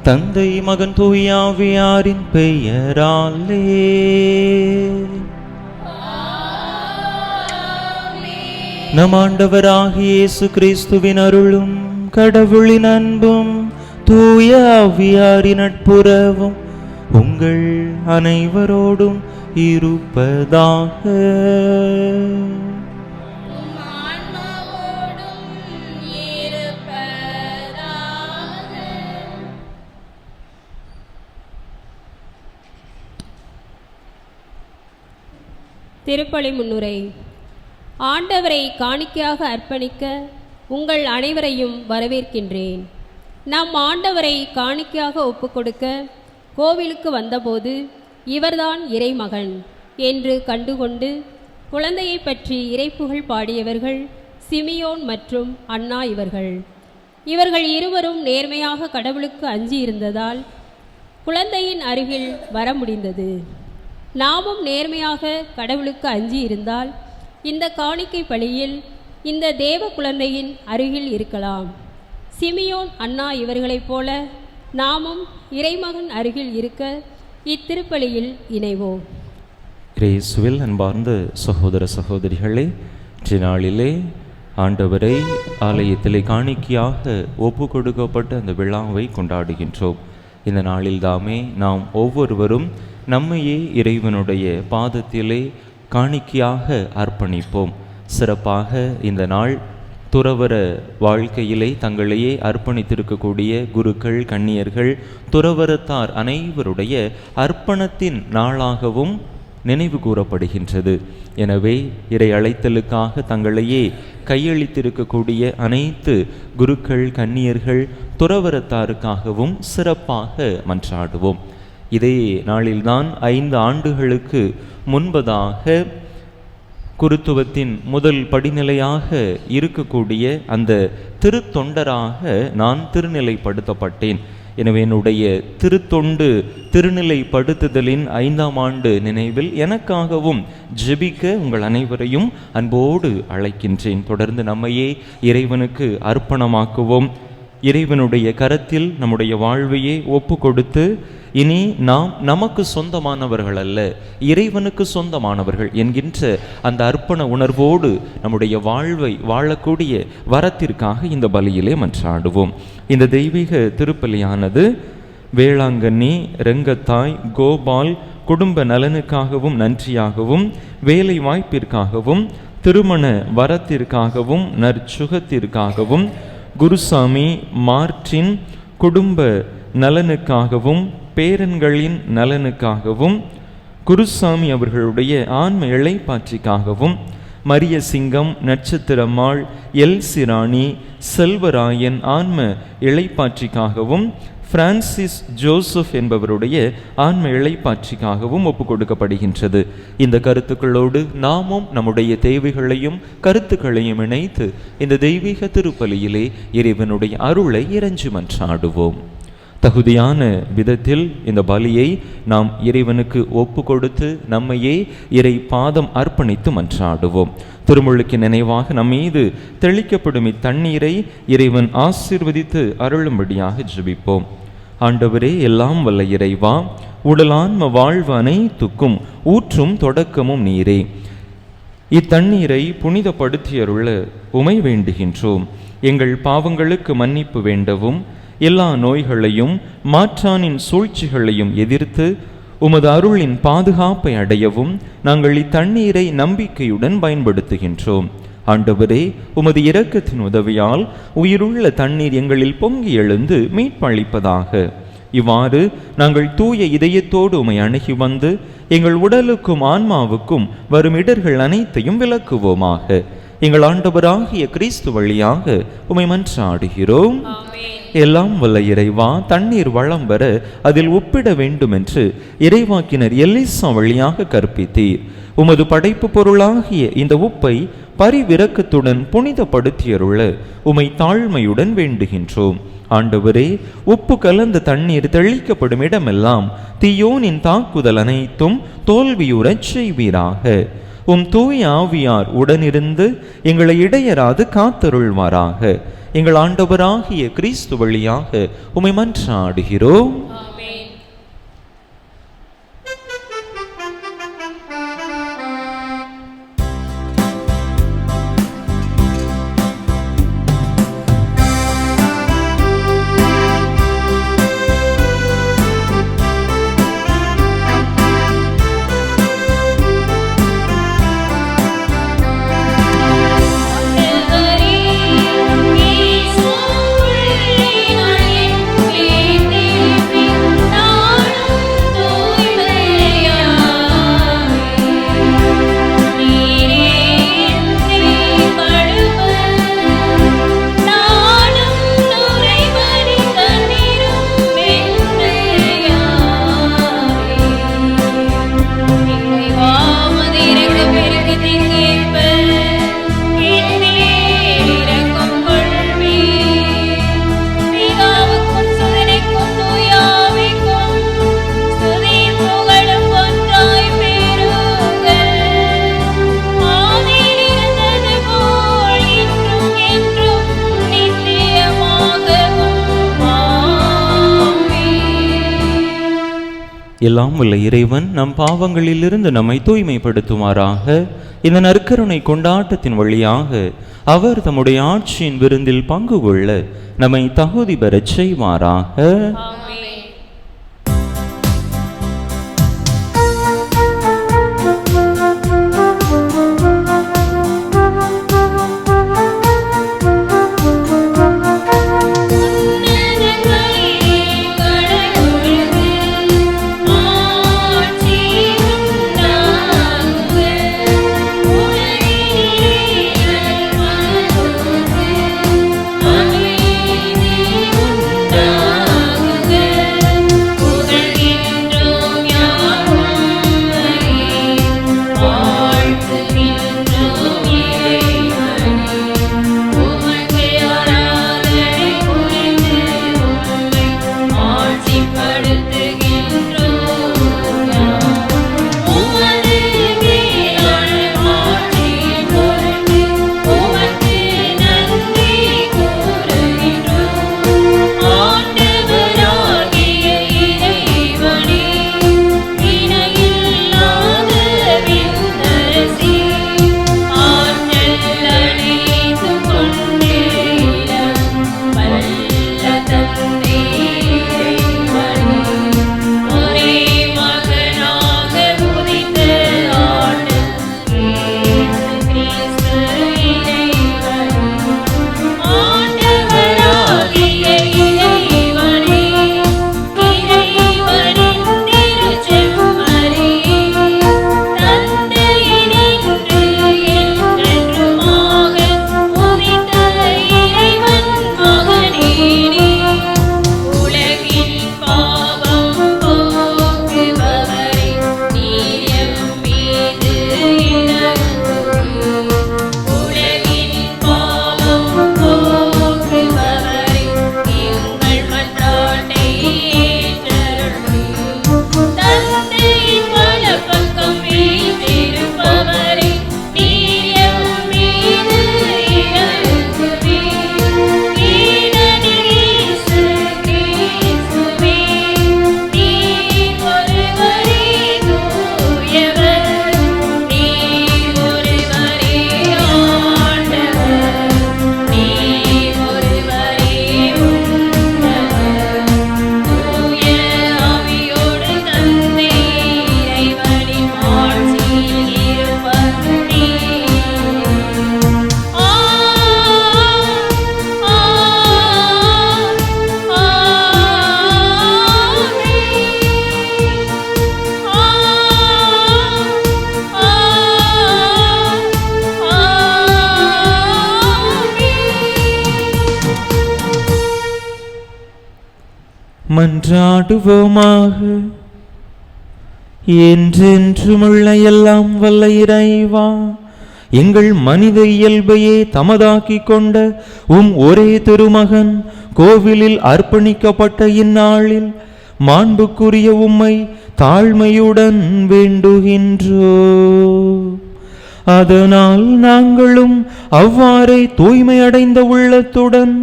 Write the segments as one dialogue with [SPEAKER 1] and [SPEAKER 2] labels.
[SPEAKER 1] தந்தை மகன் தூய ஆவியாரின் பெயராலே. நம் ஆண்டவராகிய இயேசு கிறிஸ்துவின் அருளும் கடவுளின் அன்பும் தூய ஆவியாரின் நட்புறவும் உங்கள் அனைவரோடும் இருப்பதாக.
[SPEAKER 2] திருப்பலி முன்னுரை. ஆண்டவரை காணிக்கையாக அர்ப்பணிக்க உங்கள் அனைவரையும் வரவேற்கின்றேன். நம் ஆண்டவரை காணிக்கையாக ஒப்புக்கொடுக்க கோவிலுக்கு வந்தபோது இவர்தான் இறைமகன் என்று கண்டுகொண்டு குழந்தையை பற்றி இறைப்புகழ் பாடியவர்கள் சிமியோன் மற்றும் அன்னா. இவர்கள் இருவரும் நேர்மையாக கடவுளுக்கு அஞ்சி இருந்ததால் குழந்தையின் அருகில் வர முடிந்தது. நாமும் நேர்மையாக கடவுளுக்கு அஞ்சி இருந்தால் இந்த காணிக்கை பலியில் இந்த தேவ குழந்தையின் அருகில் இருக்கலாம். சிமியோன் அன்னா இவர்களைப் போல நாமும் இறைமகன் அருகில் இருக்க இத்திருப்பலியில் இணைவோம்.
[SPEAKER 1] இயேசுவில் அன்பார்ந்த சகோதர சகோதரிகளே, இன்றைய நாளிலே ஆண்டவரை ஆலயத்திலே காணிக்கையாக ஒப்பு கொடுக்கப்பட்ட அந்த விழாவை கொண்டாடுகின்றோம். இந்த நாளில்தாமே நாம் ஒவ்வொருவரும் நம்மையே இறைவனுடைய பாதத்திலே காணிக்கையாக அர்ப்பணிப்போம். சிறப்பாக இந்த நாள் துறவற வாழ்க்கையிலே தங்களையே அர்ப்பணித்திருக்கக்கூடிய குருக்கள், கன்னியர்கள், துறவரத்தார் அனைவருடைய அர்ப்பணத்தின் நாளாகவும் நினைவு கூறப்படுகின்றது. எனவே இறை அழைத்தலுக்காக தங்களையே கையளித்திருக்கக்கூடிய அனைத்து குருக்கள், கன்னியர்கள், துறவரத்தாருக்காகவும் சிறப்பாக மன்றாடுவோம். இதே நாளில்தான் 5 ஆண்டுகளுக்கு முன்பதாக குருத்துவத்தின் முதல் படிநிலையாக இருக்கக்கூடிய அந்த திருத்தொண்டராக நான் திருநிலைப்படுத்தப்பட்டேன். எனவே என்னுடைய திருத்தொண்டு திருநிலைப்படுத்துதலின் 5ஆம் ஆண்டு நினைவில் எனக்காகவும் ஜெபிக்க உங்கள் அனைவரையும் அன்போடு அழைக்கின்றேன். தொடர்ந்து நம்மையே இறைவனுக்கு அர்ப்பணமாக்குவோம். இறைவனுடைய கரத்தில் நம்முடைய வாழ்வையே ஒப்பு கொடுத்து இனி நாம் நமக்கு சொந்தமானவர்கள் அல்ல, இறைவனுக்கு சொந்தமானவர்கள் என்கின்ற அந்த அர்ப்பண உணர்வோடு நம்முடைய வாழ்வை வாழக்கூடிய வரத்திற்காக இந்த பலியிலே மன்றாடுவோம். இந்த தெய்வீக திருப்பலியானது வேளாங்கண்ணி, ரெங்கத்தாய், கோபால் குடும்ப நலனுக்காகவும் நன்றியாகவும், வேலை வாய்ப்பிற்காகவும், திருமண வரத்திற்காகவும், நற்சுகத்திற்காகவும், குருசாமி மார்டின் குடும்ப நலனுக்காகவும், பேரன்களின் நலனுக்காகவும், குருசாமி அவர்களுடைய ஆன்ம இளைப்பாற்றிக்காகவும், மரிய சிங்கம், நட்சத்திரம்மாள், எல்சிராணி, செல்வராயன் ஆன்ம இளைப்பாற்றிக்காகவும், பிரான்சிஸ் ஜோசப் என்பவருடைய ஆன்ம இளைப்பாற்றிக்காகவும் ஒப்பு கொடுக்கப்படுகின்றது. இந்த கருத்துக்களோடு நாமும் நம்முடைய தேவைகளையும் கருத்துக்களையும் இணைத்து இந்த தெய்வீக திருப்பலியிலே இறைவனுடைய அருளை இறைஞ்சி மன்றாடுவோம். தகுதியான விதத்தில் இந்த பலியை நாம் இறைவனுக்கு ஒப்பு கொடுத்து நம்மையே இறை பாதம் அர்ப்பணித்து மன்றாடுவோம். திருமுழுக்கு நினைவாக நம் மீது தெளிக்கப்படும் இத்தண்ணீரை இறைவன் ஆசீர்வதித்து அருளும்படியாக ஜெபிப்போம். ஆண்டவரே, எல்லாம் வல்ல இறைவா, உடலான்ம வாழ்வு அனைத்துக்கும் ஊற்றும் தொடக்கமும் நீரே. இத்தண்ணீரை புனிதப்படுத்தியருள உமை வேண்டுகின்றோம். எங்கள் பாவங்களுக்கு மன்னிப்பு வேண்டவும், எல்லா நோய்களையும் மாற்றானின் சூழ்ச்சிகளையும் எதிர்த்து உமது அருளின் பாதுகாப்பை அடையவும் நாங்கள் இத்தண்ணீரை நம்பிக்கையுடன் பயன்படுத்துகின்றோம். ஆண்டவரே, உமது இரக்கத்தின் உதவியால் உயிருள்ள தண்ணீர் எங்களில் பொங்கி எழுந்து மீட்பளிப்பதாக. இவ்வாறு நாங்கள் தூய இதயத்தோடு உமை அணுகி வந்து எங்கள் உடலுக்கும் ஆன்மாவுக்கும் வரும் இடர்கள் அனைத்தையும் விலக்குவோமாக. எங்கள் ஆண்டவராகிய கிறிஸ்து வழியாக உமை மன்றாடுகிறோம். எல்லாம் வல்ல இறைவா, தண்ணீர் வளம் வர அதில் ஒப்பிட வேண்டும் என்று இறைவாக்கினர் எலிசா வழியாக கற்பித்தீர். உமது படைப்பு பொருளாகிய இந்த உப்பை பரிவிரக்கத்துடன் புனிதப்படுத்தியருள உமை தாழ்மையுடன் வேண்டுகின்றோம். ஆண்டவரே, உப்பு கலந்த தண்ணீர் தெளிக்கப்படும் இடமெல்லாம் தீயோனின் தாக்குதல் அனைத்தும் தோல்வியுறச் செய்வீராக. உம் தூய ஆவியார் உடனிருந்து எங்களை இடையராது காத்தருள்வாராக. எங்கள் ஆண்டவராகிய கிறிஸ்து வழியாக உம்மை மன்றாடுகிறோம். எல்லாம் வல்ல இறைவன் நம் பாவங்களிலிருந்து நம்மை தூய்மைப்படுத்துமாறாக. இந்த நற்கருணை கொண்டாட்டத்தின் வழியாக அவர் தம்முடைய ஆட்சியின் விருந்தில் பங்கு கொள்ள நம்மை தகுதி பெறச் செய்வாராக. மன்றாடுவோமாக. என்றென்றுமுள்ள எல்லாம் வல்ல இறைவா, எங்கள் மனித இயல்பையே தமதாக்கிக் கொண்ட ஒரே திருமகன் கோவிலில் அர்ப்பணிக்கப்பட்ட இந்நாளில் மாண்புக்குரிய உம்மை தாழ்மையுடன் வேண்டுகின்றோ. அதனால் நாங்களும் அவ்வாறே தூய்மையடைந்த உள்ளத்துடன்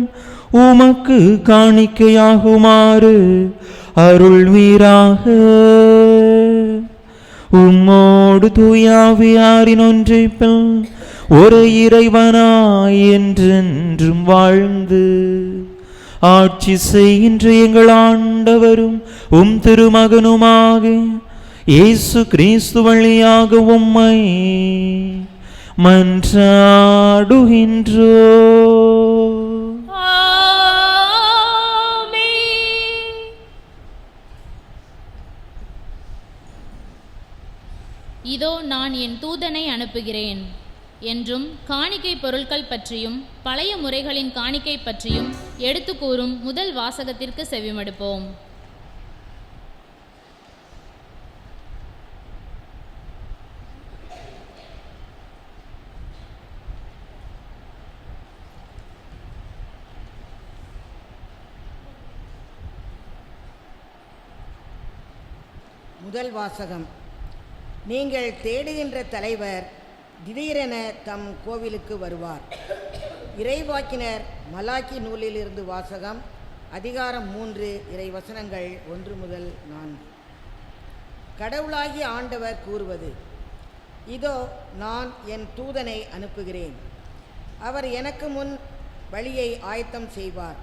[SPEAKER 1] உமக்கு காணிக்கையாகுமாறு அருள்வீராக. உம்மோடு தூயாவியாரின் ஒன்றைப்பில் ஒரு இறைவனாய் என்றென்றும் வாழ்ந்து ஆட்சி செய்கின்ற எங்கள் ஆண்டவரும் உம் திருமகனுமாக இயேசு கிறிஸ்து வழியாக உம்மை மன்றாடுகின்றோ.
[SPEAKER 3] இதோ நான் என் தூதனை அனுப்புகிறேன் என்றும் காணிக்கை பொருட்கள் பற்றியும் பழைய முறைகளின் காணிக்கை பற்றியும் எடுத்து கூறும் முதல் வாசகத்திற்கு செவிமடுப்போம்.
[SPEAKER 4] முதல் வாசகம். நீங்கள் தேடுகின்ற தலைவர் திடீரென தம் கோவிலுக்கு வருவார். இறைவாக்கினர் மலாக்கி நூலிலிருந்து வாசகம். அதிகாரம் 3, இறைவசனங்கள் 1 முதல் 4. கடவுளாகிய ஆண்டவர் கூறுவது: இதோ நான் என் தூதனை அனுப்புகிறேன். அவர் எனக்கு முன் வழியை ஆயத்தம் செய்வார்.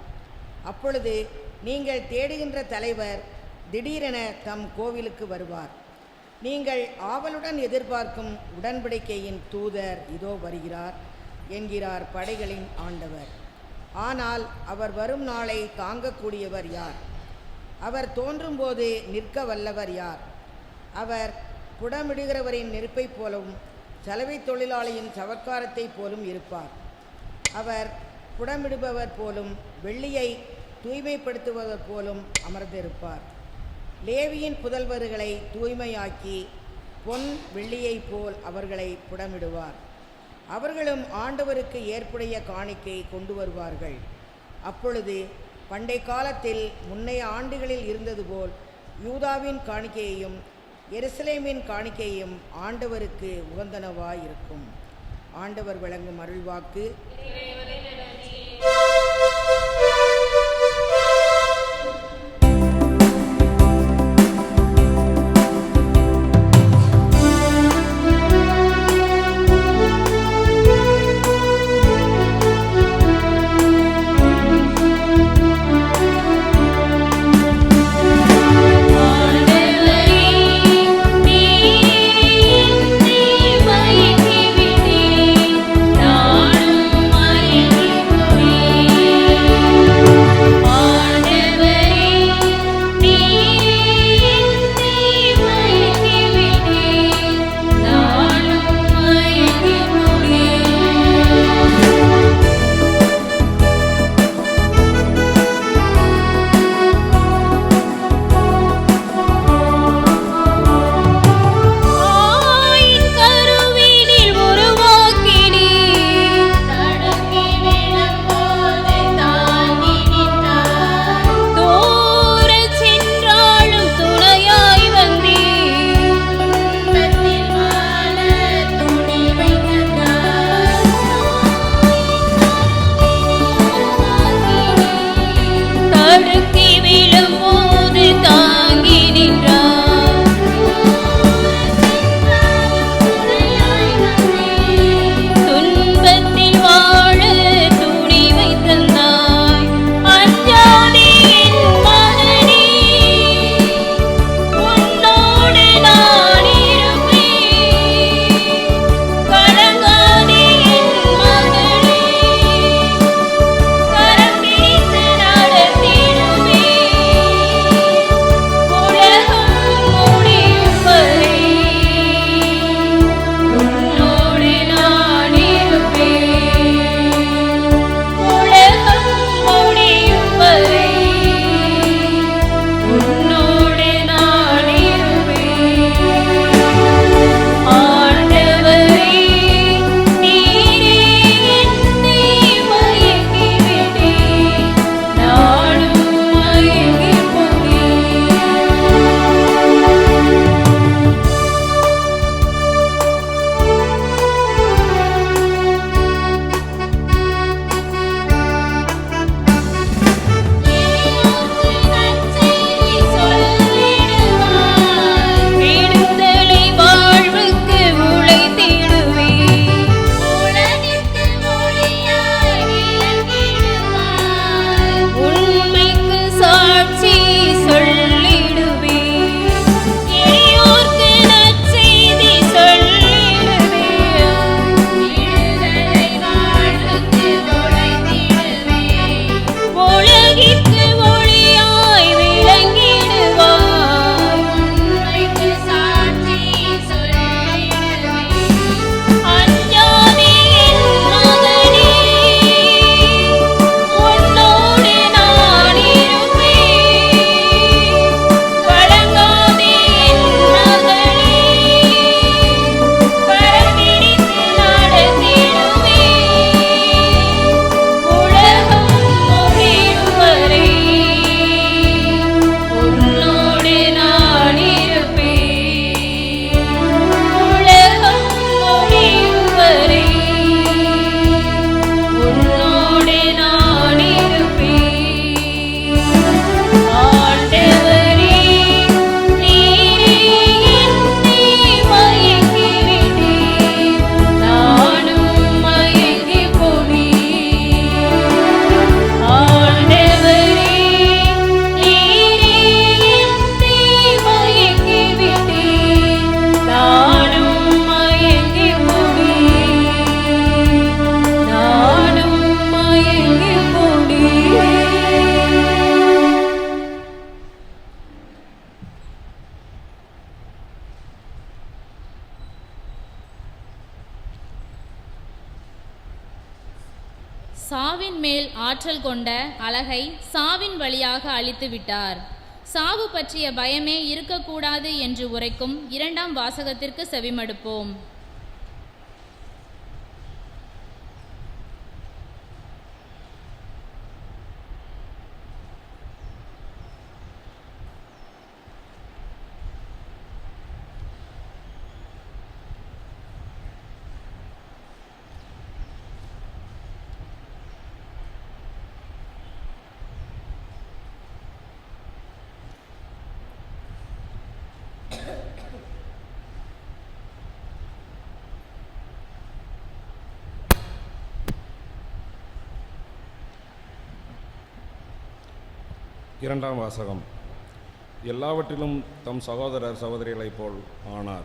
[SPEAKER 4] அப்பொழுது நீங்கள் தேடுகின்ற தலைவர் திடீரென தம் கோவிலுக்கு வருவார். நீங்கள் ஆவலுடன் எதிர்பார்க்கும் உடன்படிக்கையின் தூதர் இதோ வருகிறார் என்கிறார் படைகளின் ஆண்டவர். ஆனால் அவர் வரும் நாளை தாங்கக்கூடியவர் யார்? அவர் தோன்றும்போது நிற்க வல்லவர் யார்? அவர் புடமிடுகிறவரின் நெருப்பை போலவும் சலவை தொழிலாளியின் சவக்காரத்தை போலும் இருப்பார். அவர் புடமிடுபவர் போலும் வெள்ளியை தூய்மைப்படுத்துபவர் போலும் அமர்ந்திருப்பார். லேவியின் புதல்வர்களை தூய்மையாக்கி பொன் வெள்ளியை போல் அவர்களை புடமிடுவார். அவர்களும் ஆண்டவருக்கு ஏற்புடைய காணிக்கை கொண்டு வருவார்கள். அப்பொழுது பண்டை காலத்தில் முன்னைய ஆண்டுகளில் இருந்தது போல் யூதாவின் காணிக்கையையும் எருசலேமின் காணிக்கையும் ஆண்டவருக்கு உகந்தனவாயிருக்கும். ஆண்டவர் வழங்கும் அருள்வாக்கு.
[SPEAKER 3] நானும் சாவின் மேல் ஆற்றல் கொண்ட அழகை சாவின் வழியாக அழித்து விட்டார். சாவு பற்றிய பயமே இருக்கக்கூடாது என்று உரைக்கும் 2ஆம் வாசகத்திற்கு செவிமடுப்போம்.
[SPEAKER 5] இரண்டாம் வாசகம். எல்லாவற்றிலும் தம் சகோதரர் சகோதரிகளைப் போல் ஆனார்.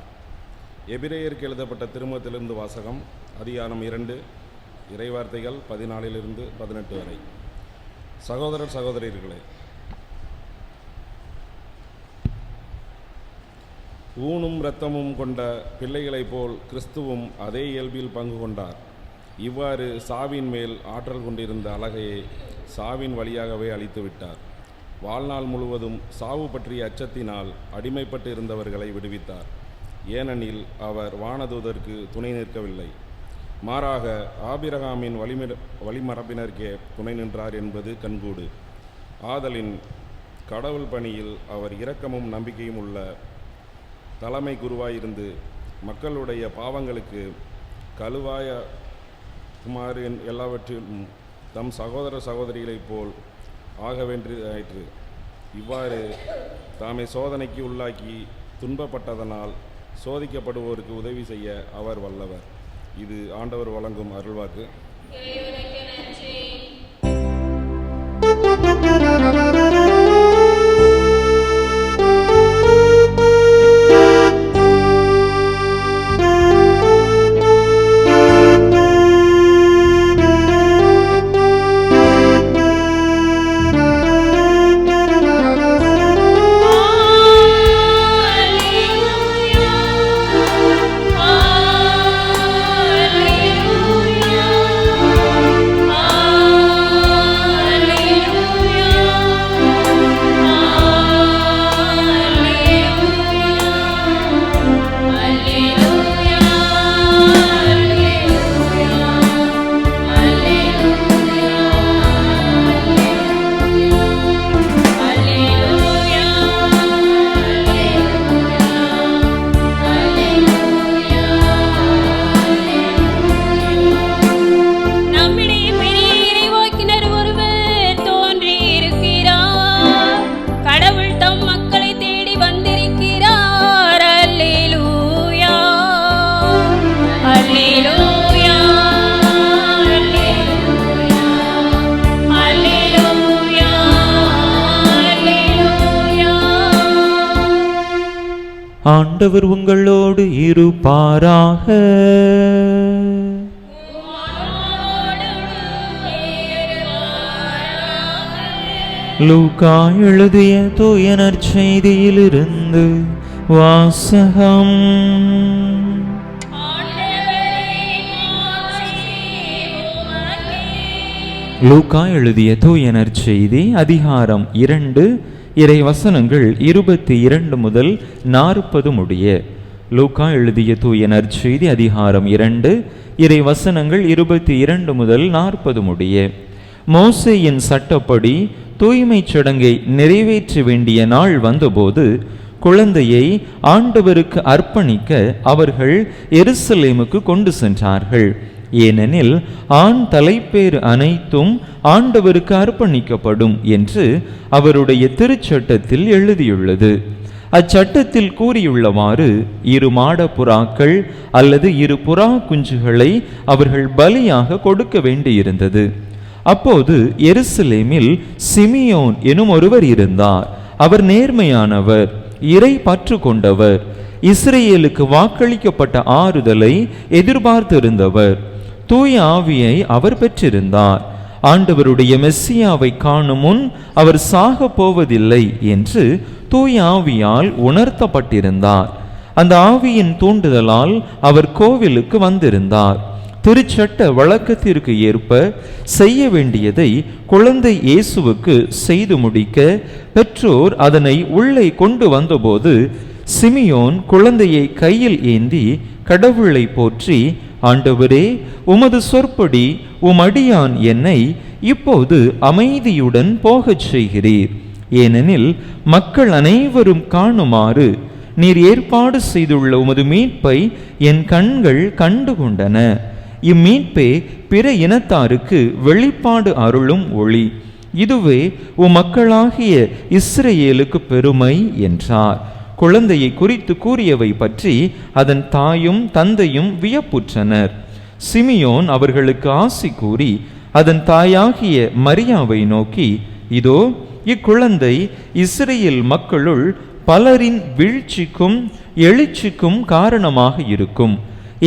[SPEAKER 5] எபிரேயருக்கு எழுதப்பட்ட திருமுகத்திலிருந்து வாசகம். அதிகாரம் 2, இறைவார்த்தைகள் 14-18 வரை. சகோதரர் சகோதரிகளே, ஊனும் இரத்தமும் கொண்ட பிள்ளைகளைப் போல் கிறிஸ்துவும் அதே இயல்பில் பங்கு கொண்டார். இவ்வாறு சாவின் மேல் ஆற்றல் கொண்டிருந்த அழகையை சாவின் வழியாகவே அழித்து விட்டார். வாழ்நாள் முழுவதும் சாவு பற்றிய அச்சத்தினால் அடிமைப்பட்டு இருந்தவர்களை விடுவித்தார். ஏனெனில் அவர் வானதூதருக்கு துணை நிற்கவில்லை, மாறாக ஆபிரகாமின் வழிமரபினருக்கே துணை நின்றார் என்பது கண்கூடு. ஆதலின் கடவுள் பணியில் அவர் இரக்கமும் நம்பிக்கையும் உள்ள தலைமை குருவாயிருந்து மக்களுடைய பாவங்களுக்கு கழுவாய குமாரின் எல்லாவற்றிலும் தம் சகோதர சகோதரிகளைப் போல் ஆக வேண்டியதாயிற்று. இவ்வாறு தாமே சோதனைக்கு உள்ளாக்கி துன்பப்பட்டதனால் சோதிக்கப்படுவோருக்கு உதவி செய்ய அவர் வல்லவர். இது ஆண்டவர் வழங்கும் அருள்வாக்கு.
[SPEAKER 1] ஆண்டவர் உங்களோடு இருப்பாராக. லூக்கா எழுதிய தூய நற்செய்தியிலிருந்து வாசகம். லூக்கா எழுதிய தூய நற்செய்தி அதிகாரம் 2 இறை வசனங்கள் 22 முதல் 40 முடிய. லூக்கா எழுதிய தூய நற்செய்தி அதிகாரம் 2 இறை வசனங்கள் 22 முதல் 40 முடிய. மோசேயின் சட்டப்படி தூய்மைச் சடங்கை நிறைவேற்ற வேண்டிய நாள் வந்தபோது குழந்தையை ஆண்டவருக்கு அர்ப்பணிக்க அவர்கள் எருசலேமுக்கு கொண்டு சென்றார்கள். ஏனெனில் ஆண் தலைப்பேறு அனைத்தும் ஆண்டவருக்கு அர்ப்பணிக்கப்படும் என்று அவருடைய திருச்சட்டத்தில் எழுதியுள்ளது. அச்சட்டத்தில் கூறியுள்ளவாறு 2 மாடப்புறாக்கள் அல்லது 2 புறா குஞ்சுகளை அவர்கள் பலியாக கொடுக்க வேண்டியிருந்தது. அப்போது எருசலேமில் சிமியோன் எனும் ஒருவர் இருந்தார். அவர் நேர்மையானவர், இறை பற்று கொண்டவர், இஸ்ரேலுக்கு வாக்களிக்கப்பட்ட ஆறுதலை எதிர்பார்த்திருந்தவர். தூய ஆவியை அவர் பெற்றிருந்தார். ஆண்டவருடைய மெஸ்ஸியாவை காணும் முன் அவர் சாக போவதில்லை என்று தூய ஆவியால் உணர்த்தப்பட்டிருந்தார். அந்த ஆவியின் தூண்டுதலால் அவர் கோவிலுக்கு வந்திருந்தார். திருச்சட்ட வழக்கத்திற்கு ஏற்ப செய்ய வேண்டியதை குழந்தை இயேசுவுக்கு செய்து முடிக்க பெற்றோர் அதனை உள்ளே கொண்டு வந்தபோது சிமியோன் குழந்தையை கையில் ஏந்தி கடவுளை போற்றி, ஆண்டவரே, உமது சொற்படி உமடியான் என்னை இப்போது அமைதியுடன் போகச் செய்கிறீர். ஏனெனில் மக்கள் அனைவரும் காணுமாறு நீர் ஏற்பாடு செய்துள்ள உமது மீட்பை என் கண்கள் கண்டுகொண்டன. இம்மீட்பே பிற இனத்தாருக்கு வெளிப்பாடு அருளும் ஒளி. இதுவே மக்களாகிய இஸ்ரேலுக்கு பெருமை என்றார். குழந்தையை குறித்து கூறியவை பற்றி அதன் தாயும் தந்தையும் வியப்புற்றனர். சிமியோன் அவர்களுக்கு ஆசி கூறி அதன் தாயாகிய மரியாவை நோக்கி, இதோ இக்குழந்தை இஸ்ரேல் மக்களுள் பலரின் வீழ்ச்சிக்கும் எழுச்சிக்கும் காரணமாக இருக்கும்,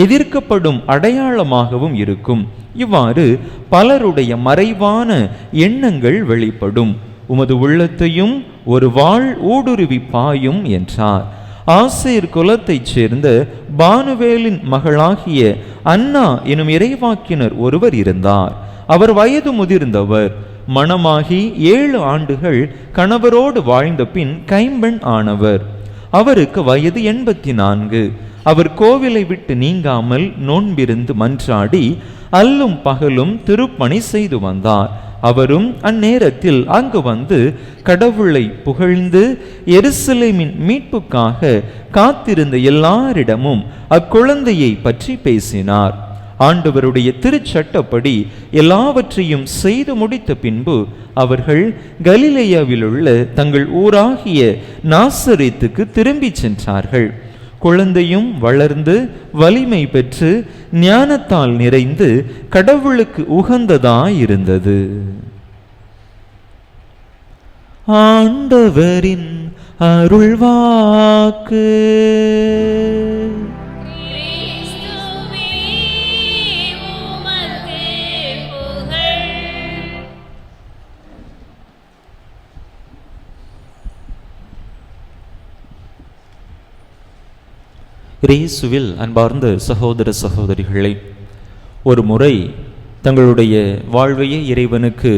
[SPEAKER 1] எதிர்க்கப்படும் அடையாளமாகவும் இருக்கும். இவ்வாறு பலருடைய மறைவான எண்ணங்கள் வெளிப்படும். உமது உள்ளத்தையும் ஒரு வாள் ஊடுருவி பாயும் என்றார். ஆசேர் குலத்தைச் சேர்ந்த பானுவேலின் மகளாகிய அன்னா எனும் இறைவாக்கினர் ஒருவர் இருந்தார். அவர் வயது முதிர்ந்தவர். மணமாகி 7 ஆண்டுகள் கணவரோடு வாழ்ந்த பின் கைம்பெண் ஆனவர். அவருக்கு வயது 84. அவர் கோவிலை விட்டு நீங்காமல் நோன்பிருந்து மன்றாடி அல்லும் பகலும் திருப்பணி செய்து வந்தார். அவரும் அந்நேரத்தில் அங்கு வந்து கடவுளை புகழ்ந்து எருசலேமின் மீட்புக்காக காத்திருந்த எல்லாரிடமும் அக்குழந்தையை பற்றி பேசினார். ஆண்டவருடைய திருச்சட்டப்படி எல்லாவற்றையும் செய்து முடித்த பின்பு அவர்கள் கலிலேயாவில் உள்ள தங்கள் ஊராகிய நாசரேத்துக்கு திரும்பி சென்றார்கள். குழந்தையும் வளர்ந்து வலிமை பெற்று ஞானத்தால் நிறைந்து கடவுளுக்கு உகந்ததாயிருந்தது. ஆண்டவரின் அருள்வாக்கு. இயேசுவில் அன்பார்ந்த சகோதர சகோதரிகளை, ஒரு முறை தங்களுடைய வாழ்வையே இறைவனுக்கு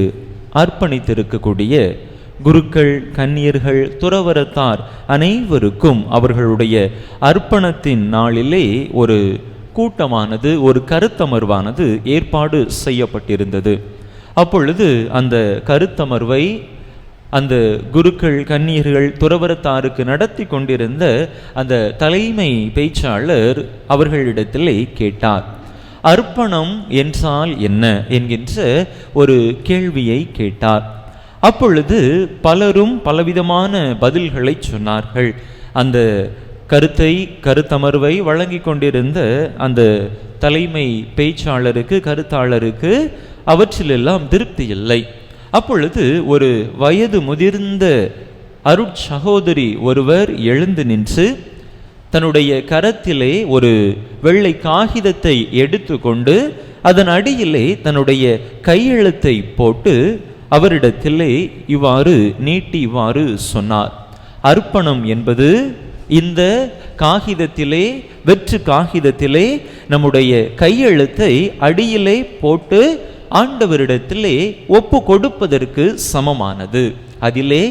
[SPEAKER 1] அர்ப்பணித்திருக்கக்கூடிய குருக்கள், கன்னியர்கள், துறவரத்தார் அனைவருக்கும் அவர்களுடைய அர்ப்பணத்தின் நாளிலே ஒரு கூட்டமானது, ஒரு கருத்தமர்வானது ஏற்பாடு செய்யப்பட்டிருந்தது. அப்பொழுது அந்த கருத்தமர்வை அந்த குருக்கள், கன்னியர்கள், துறவரத்தாருக்கு நடத்தி கொண்டிருந்த அந்த தலைமை பேச்சாளர் அவர்களிடத்திலே கேட்டார். அர்ப்பணம் என்றால் என்ன என்கின்ற ஒரு கேள்வியை கேட்டார். அப்பொழுது பலரும் பலவிதமான பதில்களை சொன்னார்கள். அந்த கருத்தமர்வை வழங்கி கொண்டிருந்த அந்த தலைமை பேச்சாளருக்கு, கருத்தாளருக்கு அவற்றிலெல்லாம் திருப்தி இல்லை. அப்பொழுது ஒரு வயது முதிர்ந்த அருட்சகோதரி ஒருவர் எழுந்து நின்று தன்னுடைய கரத்திலே ஒரு வெள்ளை காகிதத்தை எடுத்து கொண்டு அதன் அடியிலே தன்னுடைய கையெழுத்தை போட்டு அவரிடத்திலே இவ்வாறு நீட்டி இவ்வாறு சொன்னார். அர்ப்பணம் என்பது இந்த காகிதத்திலே, வெற்று காகிதத்திலே நம்முடைய கையெழுத்தை அடியிலே போட்டு ஆண்டவரிடத்திலே ஒப்பு கொடுப்பதற்கு சமமானது. அதிலே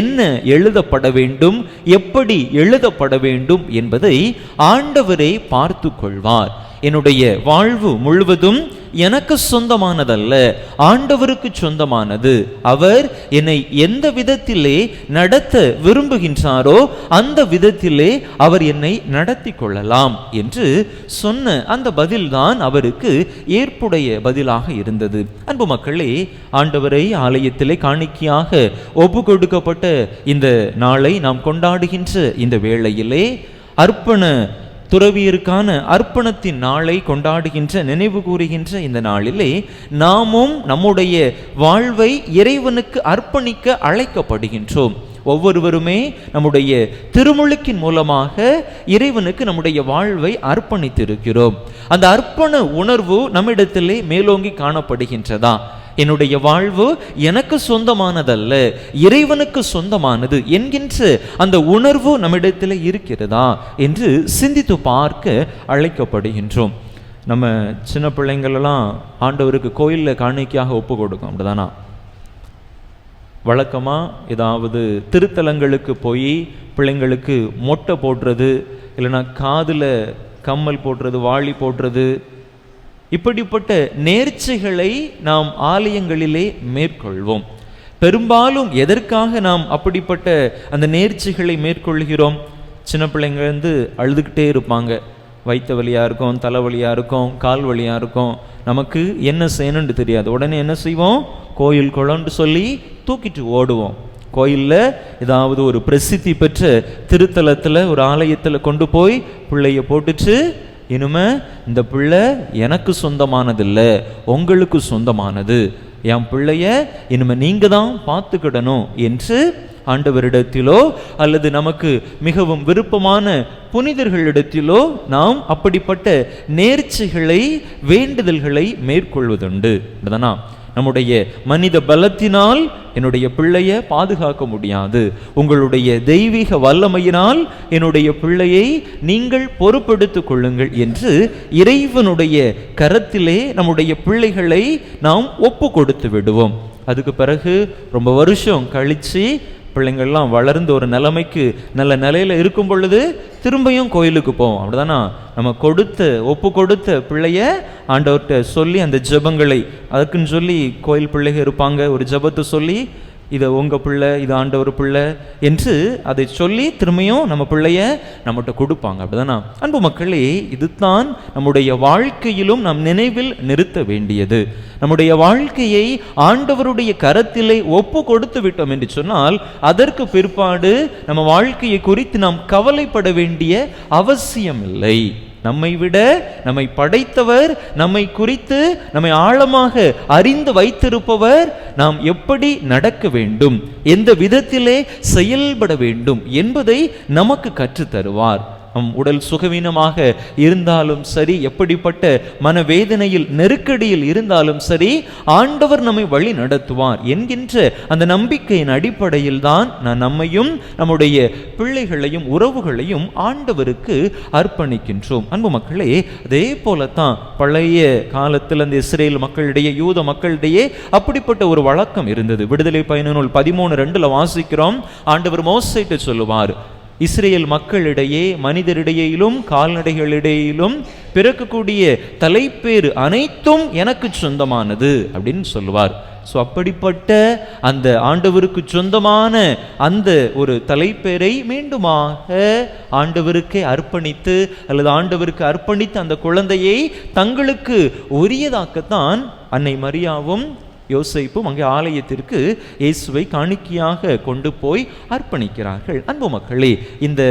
[SPEAKER 1] என்ன எழுதப்பட வேண்டும், எப்படி எழுதப்பட வேண்டும் என்பதை ஆண்டவரே பார்த்து கொள்வார். என்னுடைய வாழ்வு முழுவதும் எனக்கு சொந்தமானதல்ல, ஆண்டவருக்கு சொந்தமானது. அவர் என்னை எந்த விதத்திலே நடத்த விரும்புகின்றாரோ அந்த விதத்திலே அவர் என்னை நடத்தி கொள்ளலாம் என்று சொன்ன அந்த பதில்தான் அவருக்கு ஏற்புடைய பதிலாக இருந்தது. அன்பு மக்களே, ஆண்டவரை ஆலயத்திலே காணிக்கையாக ஒப்பு கொடுக்கப்பட்ட இந்த நாளை நாம் கொண்டாடுகின்ற இந்த வேளையிலே அர்ப்பண துறவியருக்கான அர்ப்பணத்தின் நாளை கொண்டாடுகின்ற, நினைவு கூறுகின்ற இந்த நாளிலே நாமும் நம்முடைய வாழ்வை இறைவனுக்கு அர்ப்பணிக்க அழைக்கப்படுகின்றோம். ஒவ்வொருவருமே நம்முடைய திருமுழுக்கின் மூலமாக இறைவனுக்கு நம்முடைய வாழ்வை அர்ப்பணித்திருக்கிறோம். அந்த அர்ப்பண உணர்வு நம்மிடத்திலே மேலோங்கி காணப்படுகின்றதா? என்னுடைய வாழ்வு எனக்கு சொந்தமானதல்ல, இறைவனுக்கு சொந்தமானது என்கின்ற அந்த உணர்வு நம்மிடத்தில் இருக்கிறதா என்று சிந்தித்து பார்க்க அழைக்கப்படுகின்றோம். நம்ம சின்ன பிள்ளைங்களெல்லாம் ஆண்டவருக்கு கோயிலில் காணிக்கையாக ஒப்பு கொடுக்கும், அப்படிதானா? வழக்கமாக ஏதாவது திருத்தலங்களுக்கு போய் பிள்ளைங்களுக்கு மொட்டை போடுறது, இல்லைன்னா காதில் கம்மல் போடுறது, வாளி போடுறது, இப்படிப்பட்ட நேர்ச்சைகளை நாம் ஆலயங்களிலே மேற்கொள்வோம். பெரும்பாலும் எதற்காக நாம் அப்படிப்பட்ட அந்த நேர்ச்சைகளை மேற்கொள்கிறோம்? சின்ன பிள்ளைங்க வந்து அழுதுகிட்டே இருப்பாங்க, வயிற்று வலியாக இருக்கும், தலைவலியாக இருக்கும், கால் வலியாக இருக்கும், நமக்கு என்ன செய்யணும்னு தெரியாது. உடனே என்ன செய்வோம்? கோயில் குளம்னு சொல்லி தூக்கிட்டு ஓடுவோம். கோயிலில் ஏதாவது ஒரு பிரசித்தி பெற்ற திருத்தலத்தில் ஒரு ஆலயத்தில் கொண்டு போய் பிள்ளைய போட்டுட்டு, இனிமே இந்த பிள்ளை எனக்கு சொந்தமானதில்லை, உங்களுக்கு சொந்தமானது, என் பிள்ளைய இனிமே நீங்க தான் பார்த்துக்கிடணும் என்று ஆண்டவரிடத்திலோ அல்லது நமக்கு மிகவும் விருப்பமான புனிதர்களிடத்திலோ நாம் அப்படிப்பட்ட நேர்ச்சைகளை, வேண்டுதல்களை மேற்கொள்வதுண்டு. அப்படிதானா? நம்முடைய மனித பலத்தினால் என்னுடைய பிள்ளையை பாதுகாக்க முடியாது, உங்களுடைய தெய்வீக வல்லமையினால் என்னுடைய பிள்ளையை நீங்கள் பொறுப்பெடுத்துக் கொள்ளுங்கள் என்று இறைவனுடைய கரத்திலே நம்முடைய பிள்ளைகளை நாம் ஒப்பு கொடுத்து விடுவோம். அதுக்கு பிறகு ரொம்ப வருஷம் கழித்து பிள்ளைங்கள்லாம் வளர்ந்து ஒரு நிலைமைக்கு நல்ல நிலையில் இருக்கும் பொழுது திரும்பியும் கோயிலுக்கு போவோம். அப்படிதானா? நம்ம ஒப்பு கொடுத்த பிள்ளைய ஆண்டவர்கிட்ட சொல்லி அந்த ஜெபங்களை, அதுக்குன்னு சொல்லி கோயில் பிள்ளைங்க இருப்பாங்க, ஒரு ஜெபத்தை சொல்லி இதை உங்கள் பிள்ளை, இது ஆண்டவர் பிள்ளை என்று அதை சொல்லி திரும்பியும் நம்ம பிள்ளைய நம்மகிட்ட கொடுப்பாங்க. அப்படிதானா? அன்பு மக்களே, இதுதான் நம்முடைய வாழ்க்கையிலும் நாம் நினைவில் நிறுத்த வேண்டியது. நம்முடைய வாழ்க்கையை ஆண்டவருடைய கரத்திலே ஒப்பு கொடுத்து விட்டோம் என்று சொன்னால் அதற்கு பிற்பாடு நம்ம வாழ்க்கையை குறித்து நாம் கவலைப்பட வேண்டிய அவசியம் இல்லை. நம்மை விட நம்மை படைத்தவர், நம்மை குறித்து நம்மை ஆழமாக அறிந்து வைத்திருப்பவர், நாம் எப்படி நடக்க வேண்டும், எந்த விதத்திலே செயல்பட வேண்டும் என்பதை நமக்கு கற்றுத் தருவார். நம் உடல் சுகவீனமாக இருந்தாலும் சரி, எப்படிப்பட்ட மனவேதனையில் நெருக்கடியில் இருந்தாலும் சரி, ஆண்டவர் நம்மை வழி நடத்துவார் என்கின்ற அந்த நம்பிக்கையின் அடிப்படையில் தான் நம்மையும் நம்முடைய பிள்ளைகளையும் உறவுகளையும் ஆண்டவருக்கு அர்ப்பணிக்கின்றோம். அன்பு மக்களே, அதே போலத்தான் பழைய காலத்தில் அந்த இஸ்ரேல் மக்களிடையே, யூத மக்களிடையே அப்படிப்பட்ட ஒரு வழக்கம் இருந்தது. விடுதலை பயண நூல் 13:2 வாசிக்கிறோம். ஆண்டவர் மோசேயிட்டு சொல்லுவார், இஸ்ரேல் மக்களிடையே, மனிதரிடையிலும் கால்நடைகளிடையிலும் பிறக்கக்கூடிய தலைப்பேறு அனைத்தும் எனக்கு சொந்தமானது அப்படின்னு சொல்லுவார். ஸோ அப்படிப்பட்ட அந்த ஆண்டவருக்கு சொந்தமான அந்த ஒரு தலைப்பேரை மீண்டுமாக ஆண்டவருக்கே அர்ப்பணித்து அல்லது ஆண்டவருக்கு அர்ப்பணித்து அந்த குழந்தையை தங்களுக்கு உரியதாக்கத்தான் அன்னை மரியாவும் யோசேப்பும் அங்கே ஆலயத்திற்கு இயேசுவை காணிக்கையாக கொண்டு போய் அர்ப்பணிக்கிறார்கள். அன்பு மக்களே, இந்த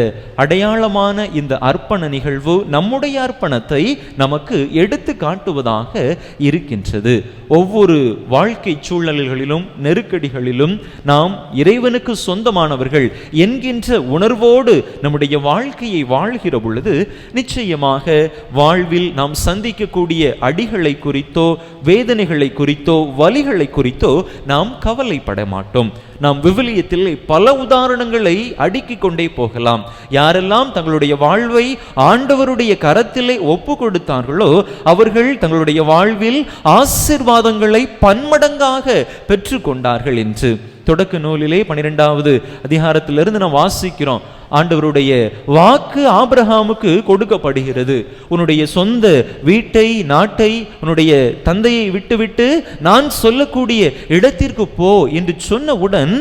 [SPEAKER 1] அடையாளமான இந்த அர்ப்பண நிகழ்வு நம்முடைய அர்ப்பணத்தை நமக்கு எடுத்து காட்டுவதாக இருக்கின்றது. ஒவ்வொரு வாழ்க்கை சூழ்நிலைகளிலும் நெருக்கடிகளிலும் நாம் இறைவனுக்கு சொந்தமானவர்கள் என்கின்ற உணர்வோடு நம்முடைய வாழ்க்கையை வாழ்கிற பொழுது நிச்சயமாக வாழ்வில் நாம் சந்திக்கக்கூடிய அடிகளை குறித்தோ, வேதனைகளை குறித்தோ, வலிகளை குறித்தோ நாம் கவலைப்பட மாட்டோம். நாம் விவிலியத்தில் பல உதாரணங்களை அடுக்கிக் கொண்டே போகலாம். யாரெல்லாம் தங்களுடைய வாழ்வை ஆண்டவருடைய கரத்திலே ஒப்பு கொடுத்தார்களோ அவர்கள் தங்களுடைய வாழ்வில் ஆசீர்வாதங்களை பன்மடங்காக பெற்று கொண்டார்கள் என்று தொடக்க நூலிலே 12வது அதிகாரத்திலிருந்து நாம் வாசிக்கிறோம். ஆண்டவருடைய வாக்கு ஆபிரகாமுக்கு கொடுக்கப்படுகிறது. உன்னுடைய சொந்த வீட்டை, நாட்டை, உன்னுடைய தந்தையை விட்டுவிட்டு நான் சொல்லக்கூடிய இடத்திற்கு போ என்று சொன்னவுடன்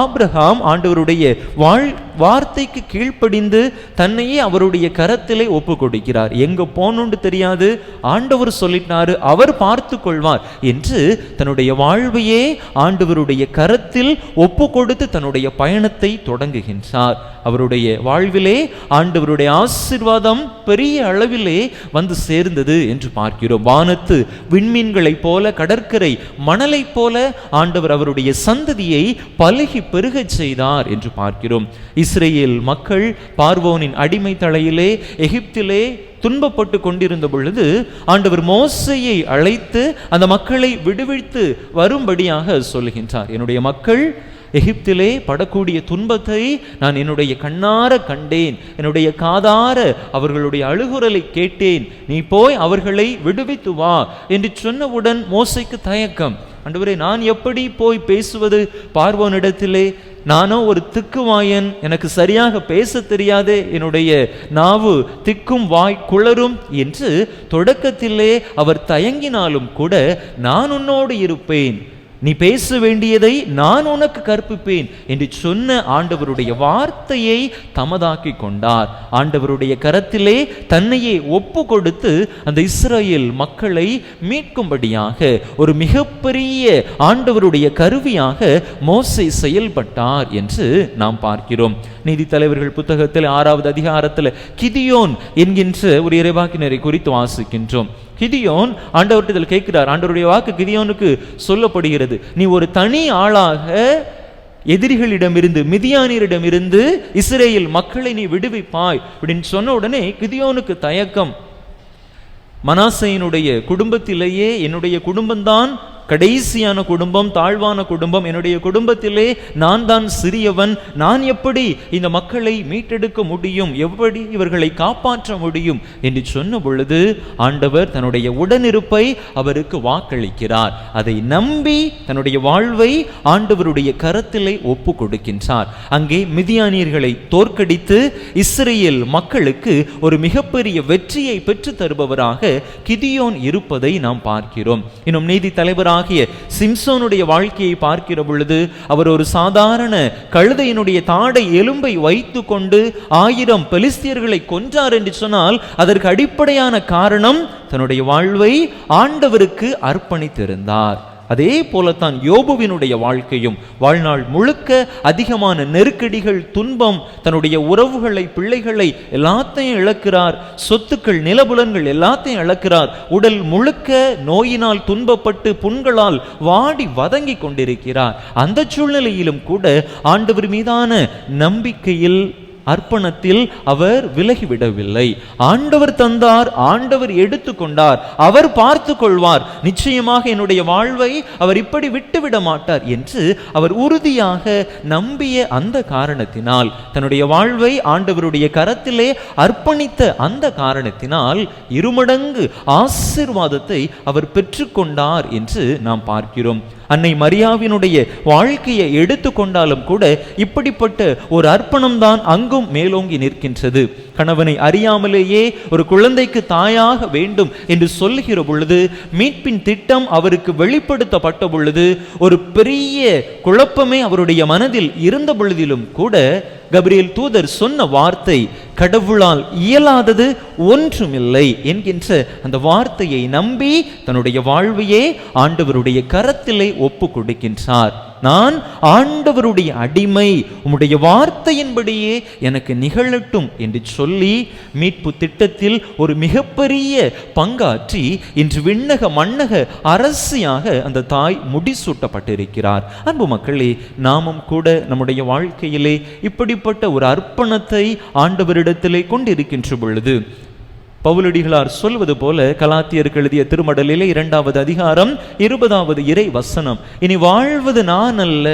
[SPEAKER 1] ஆபிரகாம் ஆண்டவருடைய வார்த்தைக்கு கீழ்ப்படிந்து தன்னையே அவருடைய கரத்திலே ஒப்பு கொடுக்கிறார். எங்க போனுண்டு தெரியாது, ஆண்டவர் சொல்லிட்டாரு, அவர் பார்த்து கொள்வார் என்று தன்னுடைய வாழ்வையே ஆண்டவருடைய கரத்தில் ஒப்பு கொடுத்து தன்னுடைய பயணத்தை தொடங்குகின்றார். அவருடைய வாழ்விலே ஆண்டவருடைய ஆசீர்வாதம் பெரிய அளவிலே வந்து சேர்ந்தது என்று பார்க்கிறோம். வானத்து விண்மீன்களைப் போல, கடற்கரை மணலை போல ஆண்டவர் அவருடைய சந்ததியை பலகி பெருகச் செய்தார் என்று பார்க்கிறோம். இஸ்ரேல் மக்கள் பார்வோனின் அடிமை தலையிலே எகிப்திலே துன்பப்பட்டு கொண்டிருந்த பொழுது ஆண்டவர் மோசேயை அழைத்து அந்த மக்களை விடுவித்து வரும்படியாக சொல்லுகின்றார். என்னுடைய மக்கள் எகிப்திலே படக்கூடிய துன்பத்தை நான் என்னுடைய கண்ணார கண்டேன், என்னுடைய காதார அவர்களுடைய அழுகுரலை கேட்டேன், நீ போய் அவர்களை விடுவித்து வா என்று சொன்னவுடன் மோசேக்கு தயக்கம். ஆண்டவரே, நான் எப்படி போய் பேசுவது பார்வோனிடத்திலே? நானோ ஒரு திக்குவாயன், எனக்கு சரியாக பேச தெரியாதே, என்னுடைய நாவு திக்கும் வாய் குளரும் என்று தொடக்கத்திலே அவர் தயங்கினாலும் கூட, நான் உன்னோடு இருப்பேன், நீ பேச வேண்டியதை நான் உனக்கு கற்பிப்பேன் என்று சொன்ன ஆண்டவருடைய வார்த்தையை தமதாக்கி கொண்டார். ஆண்டவருடைய கரத்திலே தன்னையே ஒப்பு கொடுத்து அந்த இஸ்ரவேல் மக்களை மீட்கும்படியாக ஒரு மிகப்பெரிய ஆண்டவருடைய கருவியாக மோசே செயல்பட்டார் என்று நாம் பார்க்கிறோம். நீதித்தலைவர்கள் புத்தகத்தில் 6வது அதிகாரத்தில் கிதியோன் என்கின்ற ஒரு இறைவாக்கினரை குறித்து வாசிக்கின்றோம். கிதியோன் ஆண்டவரிடத்தில் கேட்கிறார். ஆண்டவருடைய வாக்கு கிதியோனுக்கு சொல்லப்படுகிறது, நீ ஒரு தனி ஆளாக எதிரிகளிடமிருந்து, மிதியானியரிடமிருந்து இஸ்ரேல் மக்களை நீ விடுவிப்பாய் அப்படின்னு சொன்ன உடனே கிதியோனுக்கு தயக்கம். மனாசையினுடைய குடும்பத்திலேயே என்னுடைய குடும்பம்தான் கடைசியான குடும்பம், தாழ்வான குடும்பம், என்னுடைய குடும்பத்திலே நான் தான் சிறியவன், நான் எப்படி இந்த மக்களை மீட்டெடுக்க முடியும், எப்படி இவர்களை காப்பாற்ற முடியும் என்று சொன்ன பொழுது ஆண்டவர் தன்னுடைய உடனிருப்பை அவருக்கு வாக்களிக்கிறார். அதை நம்பி தன்னுடைய வாழ்வை ஆண்டவருடைய கரத்திலே ஒப்பு கொடுக்கின்றார். அங்கே மிதியானியர்களை தோற்கடித்து இஸ்ரேல் மக்களுக்கு ஒரு மிகப்பெரிய வெற்றியை பெற்று தருபவராக கிதியோன் இருப்பதை நாம் பார்க்கிறோம். இன்னும் நீதி தலைவராக சிம்சோனுடைய வாழ்க்கையை பார்க்கிற பொழுது அவர் ஒரு சாதாரண கழுதையினுடைய தாடை எலும்பை வைத்து கொண்டு 1000 பெலிஸ்தியர்களை கொன்றார் என்று சொன்னால் அதற்கு அடிப்படையான காரணம் தன்னுடைய வாழ்வை ஆண்டவருக்கு அர்ப்பணித்திருந்தார். அதே போலத்தான் யோபுவினுடைய வாழ்க்கையும் வாழ்நாள் முழுக்க அதிகமான நெருக்கடிகள், துன்பம், தன்னுடைய உறவுகளை, பிள்ளைகளை எல்லாத்தையும் இழக்கிறார், சொத்துக்கள், நிலபுலன்கள் எல்லாத்தையும் இழக்கிறார், உடல் முழுக்க நோயினால் துன்பப்பட்டு புண்களால் வாடி வதங்கி கொண்டிருக்கிறார். அந்த சூழ்நிலையிலும் கூட ஆண்டவர் மீதான நம்பிக்கையில், அர்ப்பணத்தில் அவர் விலகிவிடவில்லை. ஆண்டவர் தந்தார், ஆண்டவர் எடுத்துக்கொண்டார், அவர் பார்த்து கொள்வார், நிச்சயமாக என்னுடைய வாழ்வை அவர் இப்படி விட்டுவிட மாட்டார் என்று அவர் உறுதியாக நம்பிய அந்த காரணத்தினால், தன்னுடைய வாழ்வை ஆண்டவருடைய கரத்திலே அர்ப்பணித்த அந்த காரணத்தினால் இருமடங்கு ஆசீர்வாதத்தை அவர் பெற்றுக்கொண்டார் என்று நாம் பார்க்கிறோம். அன்னை மரியாவினுடைய வாழ்க்கையை எடுத்துக்கொண்டாலும் கூட இப்படிப்பட்ட ஒரு அர்ப்பணம் தான் அங்கும் மேலோங்கி நிற்கின்றது. கணவனை அறியாமலேயே ஒரு குழந்தைக்கு தாயாக வேண்டும் என்று சொல்லுகிற பொழுது, மீட்பின் திட்டம் அவருக்கு வெளிப்படுத்தப்பட்ட பொழுது ஒரு பெரிய குழப்பமே அவருடைய மனதில் இருந்த பொழுதிலும் கூட கபிரியேல் தூதர் சொன்ன வார்த்தை, கடவுளால் இயலாதது ஒன்றுமில்லை என்கின்ற அந்த வார்த்தையை நம்பி தன்னுடைய வாழ்வையே ஆண்டவருடைய கரத்திலே ஒப்பு கொடுக்கின்றார். நான் ஆண்டவருடைய அடிமை, உம்முடைய வார்த்தையின்படியே எனக்கு நிகழட்டும் என்று சொல்லி மீட்பு திட்டத்தில் ஒரு மிகப்பெரிய பங்காற்றி இன்று விண்ணக மண்ணக அரசியாக அந்த தாய் முடிசூட்டப்பட்டிருக்கிறார். அன்பு மக்களே, நாமும் கூட நம்முடைய வாழ்க்கையிலே இப்படிப்பட்ட ஒரு அர்ப்பணத்தை ஆண்டவரிடத்திலே கொண்டிருக்கின்ற பொழுது, பவுலடிகளார் சொல்வது போல கலாத்தியருக்கு எழுதிய திருமடலிலே 2வது அதிகாரம் 20வது இறை வசனம், இனி வாழ்வது நான் அல்ல,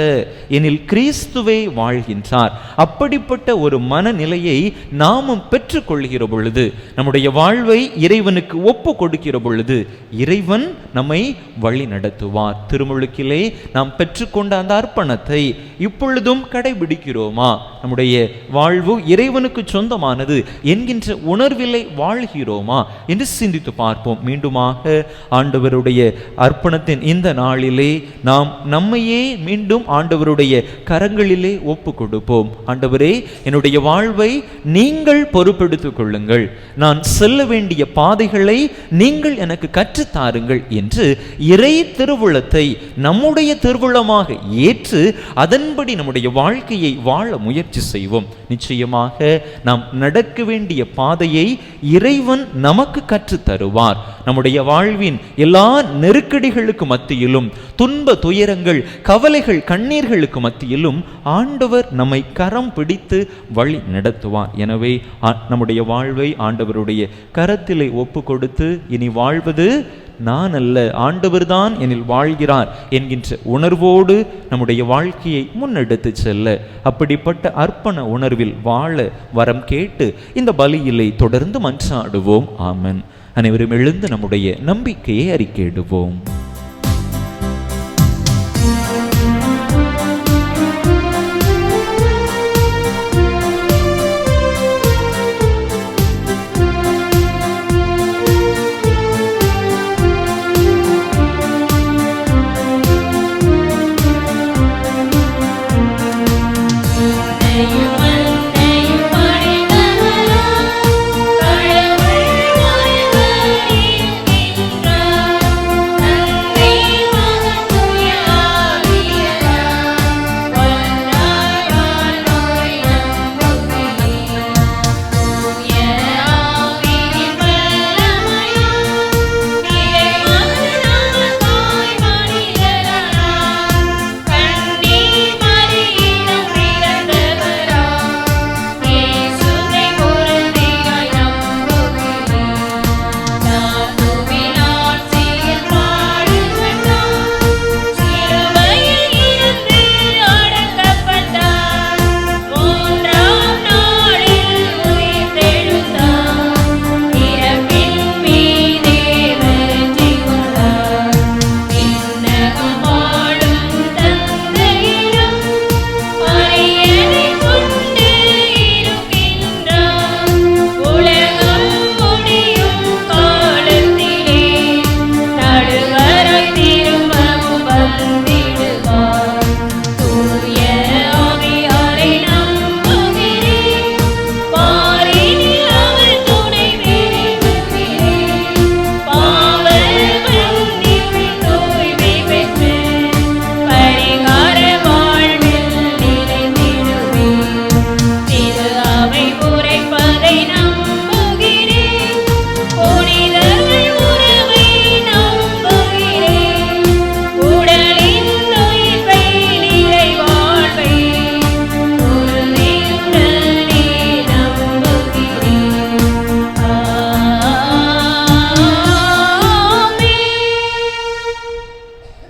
[SPEAKER 1] எனில் கிறிஸ்துவே வாழ்கின்றார். அப்படிப்பட்ட ஒரு மனநிலையை நாமும் பெற்றுக்கொள்கிற பொழுது, நம்முடைய வாழ்வை இறைவனுக்கு ஒப்பு கொடுக்கிற பொழுது இறைவன் நம்மை வழி நடத்துவார். திருமுழுக்கிலே நாம் பெற்றுக்கொண்ட அந்த அர்ப்பணத்தை இப்பொழுதும் கடைபிடிக்கிறோமா? நம்முடைய வாழ்வு இறைவனுக்கு சொந்தமானது என்கின்ற உணர்விலே வாழ்கிறோமா என்று சிந்தித்து பார்ப்போம். மீண்டுமாக ஆண்டவருடைய அர்ப்பணத்தின் இந்த நாளிலே நாம் நம்மையே மீண்டும் ஆண்டவருடைய கரங்களிலே ஒப்பு கொடுப்போம். ஆண்டவரே, என்னுடைய வாழ்வை நீங்கள் பொறுப்பெடுத்துக் கொள்ளுங்கள், நான் செல்ல வேண்டிய பாதைகளை நீங்கள் எனக்கு கற்றுத்தாருங்கள் என்று இறை திருவுளத்தை நம்முடைய திருவுளமாக ஏற்று அதன்படி நம்முடைய வாழ்க்கையை வாழ முயற்சி செய்வோம். நிச்சயமாக நாம் நடக்க வேண்டிய பாதையை இறைவன் நமக்கு கற்று தருவார். நம்முடைய வாழ்வின் எல்லா நெருக்கடிகளுக்கு மத்தியிலும், துன்ப துயரங்கள், கவலைகள், கண்ணீர்களுக்கு மத்தியிலும் ஆண்டவர் நம்மை கரம் பிடித்து வழி நடத்துவார். எனவே நம்முடைய வாழ்வை ஆண்டவருடைய கரத்திலே ஒப்பு கொடுத்து இனி வாழ்வது நான் அல்ல, ஆண்டவர்தான் என்னில் வாழ்கிறார் என்கின்ற உணர்வோடு நம்முடைய வாழ்க்கையை முன்னெடுத்து செல்ல, அப்படிப்பட்ட அர்ப்பண உணர்வில் வாழ வரம் கேட்டு இந்த பலியிலே தொடர்ந்து மன்றாடுவோம். ஆமென். அனைவரும் எழுந்து நம்முடைய நம்பிக்கையை அறிக்கையிடுவோம்.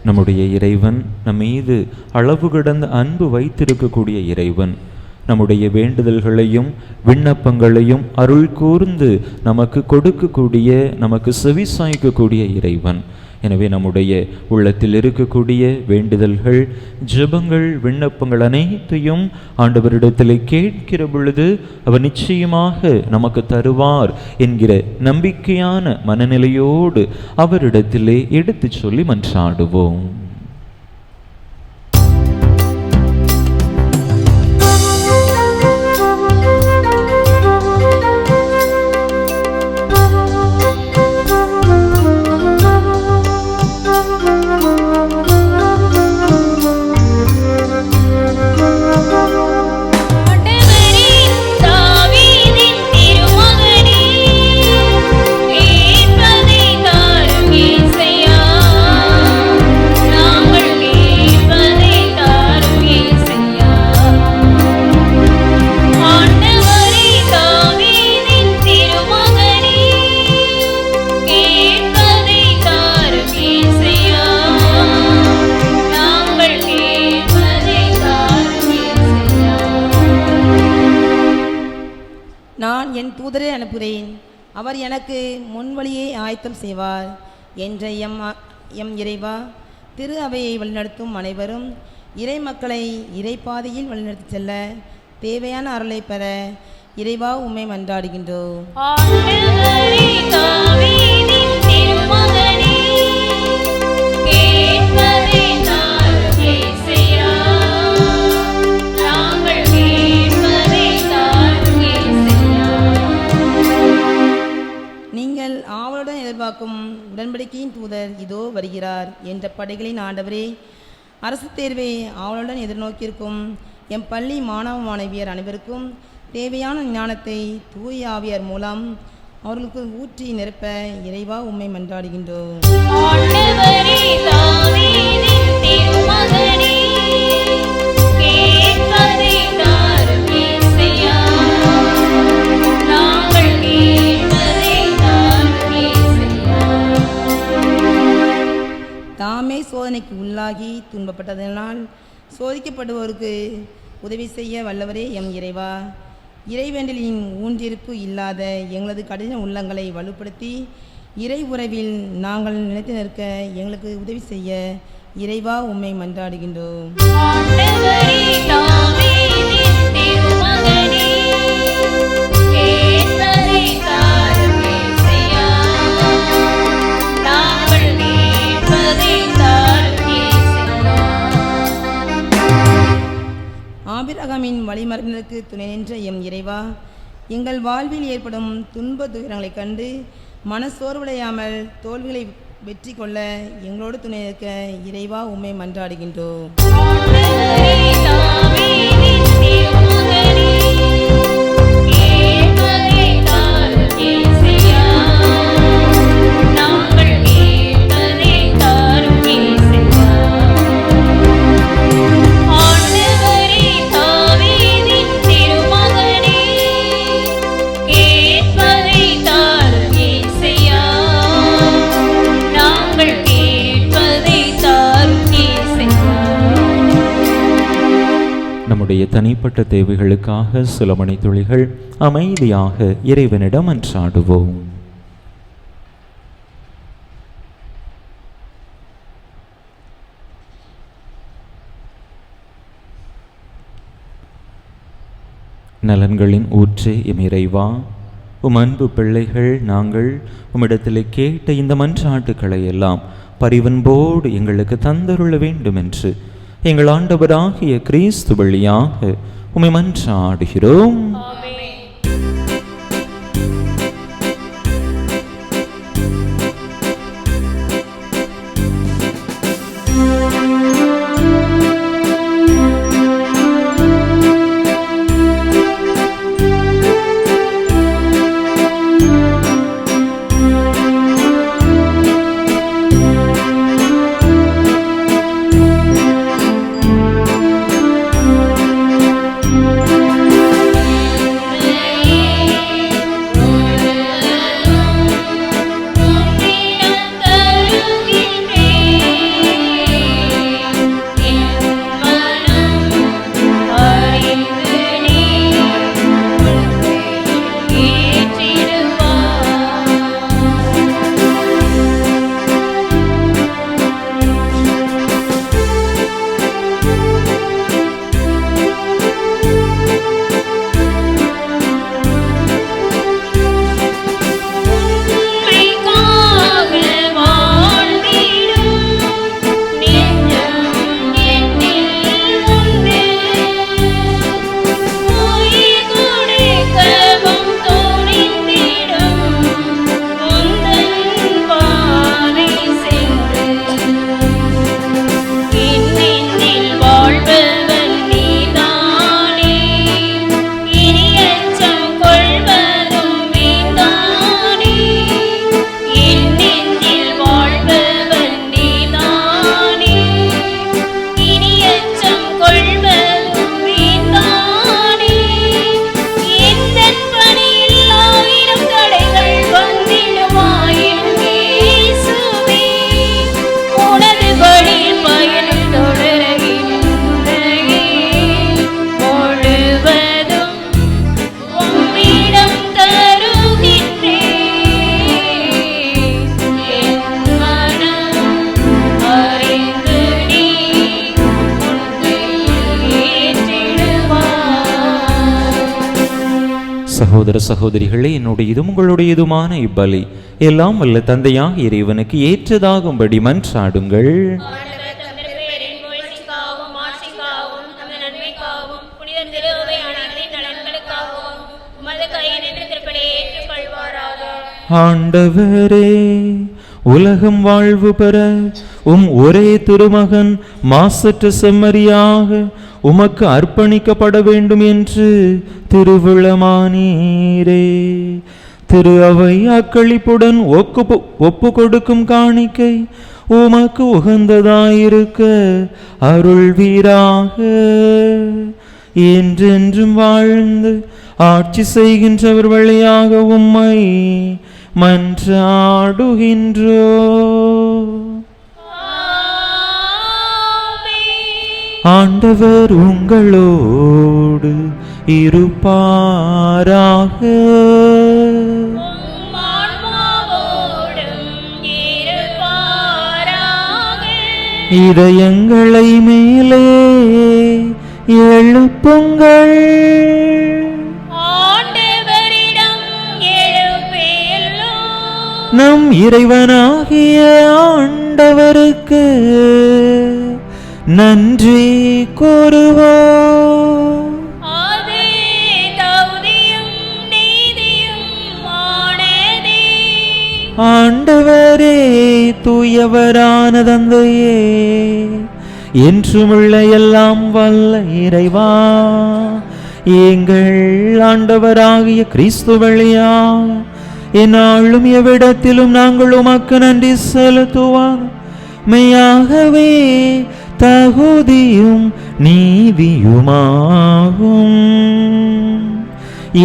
[SPEAKER 1] நம்முடைய இறைவன் நம் மீது அளவு கடந்த அன்பு வைத்திருக்கக்கூடிய இறைவன். நம்முடைய வேண்டுதல்களையும் விண்ணப்பங்களையும் அருள் கூர்ந்து நமக்கு கொடுக்கக்கூடிய, நமக்கு செவிசாய்க்கக்கூடிய இறைவன். எனவே நம்முடைய உள்ளத்தில் இருக்கக்கூடிய வேண்டுதல்கள், ஜெபங்கள், விண்ணப்பங்கள் அனைத்தையும் ஆண்டவரிடத்தில் கேட்கிற பொழுது அவர் நிச்சயமாக நமக்கு தருவார் என்கிற நம்பிக்கையான மனநிலையோடு அவரிடத்திலே எடுத்து சொல்லி மன்றாடுவோம்.
[SPEAKER 6] நான் என் தூதரை அனுப்புகிறேன், அவர் எனக்கு முன்வழியை ஆயத்தம் செய்வார் என்ற எம் இறைவா, திரு அவையை வழிநடத்தும் அனைவரும் இறை மக்களை இறைப்பாதையில் வழிநடத்தி செல்ல தேவையான அருளை பெற இறைவா உம்மை மன்றாடுகின்றோம். நீங்கள் ஆவலுடன் எதிர்பார்க்கும் உடன்படிக்கையின் தூதர் இதோ வருகிறார் என்ற படைகளின் ஆண்டவரே, அரசு தேர்வை ஆவலுடன் எதிர்நோக்கியிருக்கும் எம் பள்ளி மாணவ மாணவியர் அனைவருக்கும் தேவையான ஞானத்தை தூய ஆவியார் மூலம் அவர்களுக்கு ஊற்றி நிரப்ப இறைவா உம்மை மன்றாடுகின்றோம். சோதனைக்கு உள்ளாகி துன்பப்பட்டதனால் சோதிக்கப்படுவோருக்கு உதவி செய்ய வல்லவரே எம் இறைவா. இறைவேண்டலின் ஊன்றிருப்பு இல்லாத எங்களது கடின உள்ளங்களை வலுப்படுத்தி இறை உறவில் நாங்கள் நிலைத்து நிற்க எங்களுக்கு உதவி செய்ய இறைவா உம்மை மன்றாடுகின்றோம். ஆபிரகாமின் வழிமரபினருக்கு துணை நின்ற எம் இறைவா, எங்கள் வாழ்வில் ஏற்படும் துன்ப துயரங்களைக் கண்டு மனசோர்வடையாமல் தோல்விகளை வெற்றி கொள்ள எங்களோடு துணை நிற்க இறைவா உம்மை மன்றாடுகின்றோம்.
[SPEAKER 1] நம்முடைய தனிப்பட்ட தேவைகளுக்காக சில மணித்துளிகள் அமைதியாக இறைவனிடம் மன்றாடுவோம். நலன்களின் ஊற்றே எம் இறைவா, உம் அன்பு பிள்ளைகள் நாங்கள் உம்மிடத்தில் கேட்ட இந்த மன்றாட்டுக்களை எல்லாம் பரிவன்போடு எங்களுக்கு தந்தருள வேண்டும் என்று எங்கள் ஆண்டவராகிய கிறிஸ்து வழியாக உம்மை மன்றாடுகிறோம். சகோதர சகோதரிகளே, என்னுடையதும் உங்களுடையதுமான இப்பலி எல்லாம் வல்ல தந்தையாக இறைவனுக்கு ஏற்றதாகும்படி மன்றாடுங்கள். ஆண்டவரே, உலகம் வாழ்வு பெற உம் ஒரே திருமகன் மாசற்ற செம்மறியாக உமக்கு அர்ப்பணிக்கப்பட வேண்டும் என்று திருவிழமானீரே. திரு அவை அக்களிப்புடன் ஒப்பு கொடுக்கும் காணிக்கை உமக்கு உகந்ததாயிருக்க அருள்வீராக. என்றென்றும் வாழ்ந்து ஆட்சி செய்கின்றவர் வழியாக உம்மை மன்றாடுகின்றோ. ஆண்டவர் உங்களோடு இருப்பாராக. இதயங்களை மேலே எழுப்புங்கள். நம் இறைவனாகிய ஆண்டவருக்கு நன்றி கூறுவோம். ஆண்டவரே, தூயவரான தந்தையே, என்றுமுள்ள எல்லாம் வல்ல இறைவா, எங்கள் ஆண்டவராகிய கிறிஸ்து வழியாக என்னாலும் எவ்விடத்திலும் நாங்கள் உமக்கு நன்றி செலுத்துவோம். மெய்யாகவே தகுதியும் நீதியுமாகும்.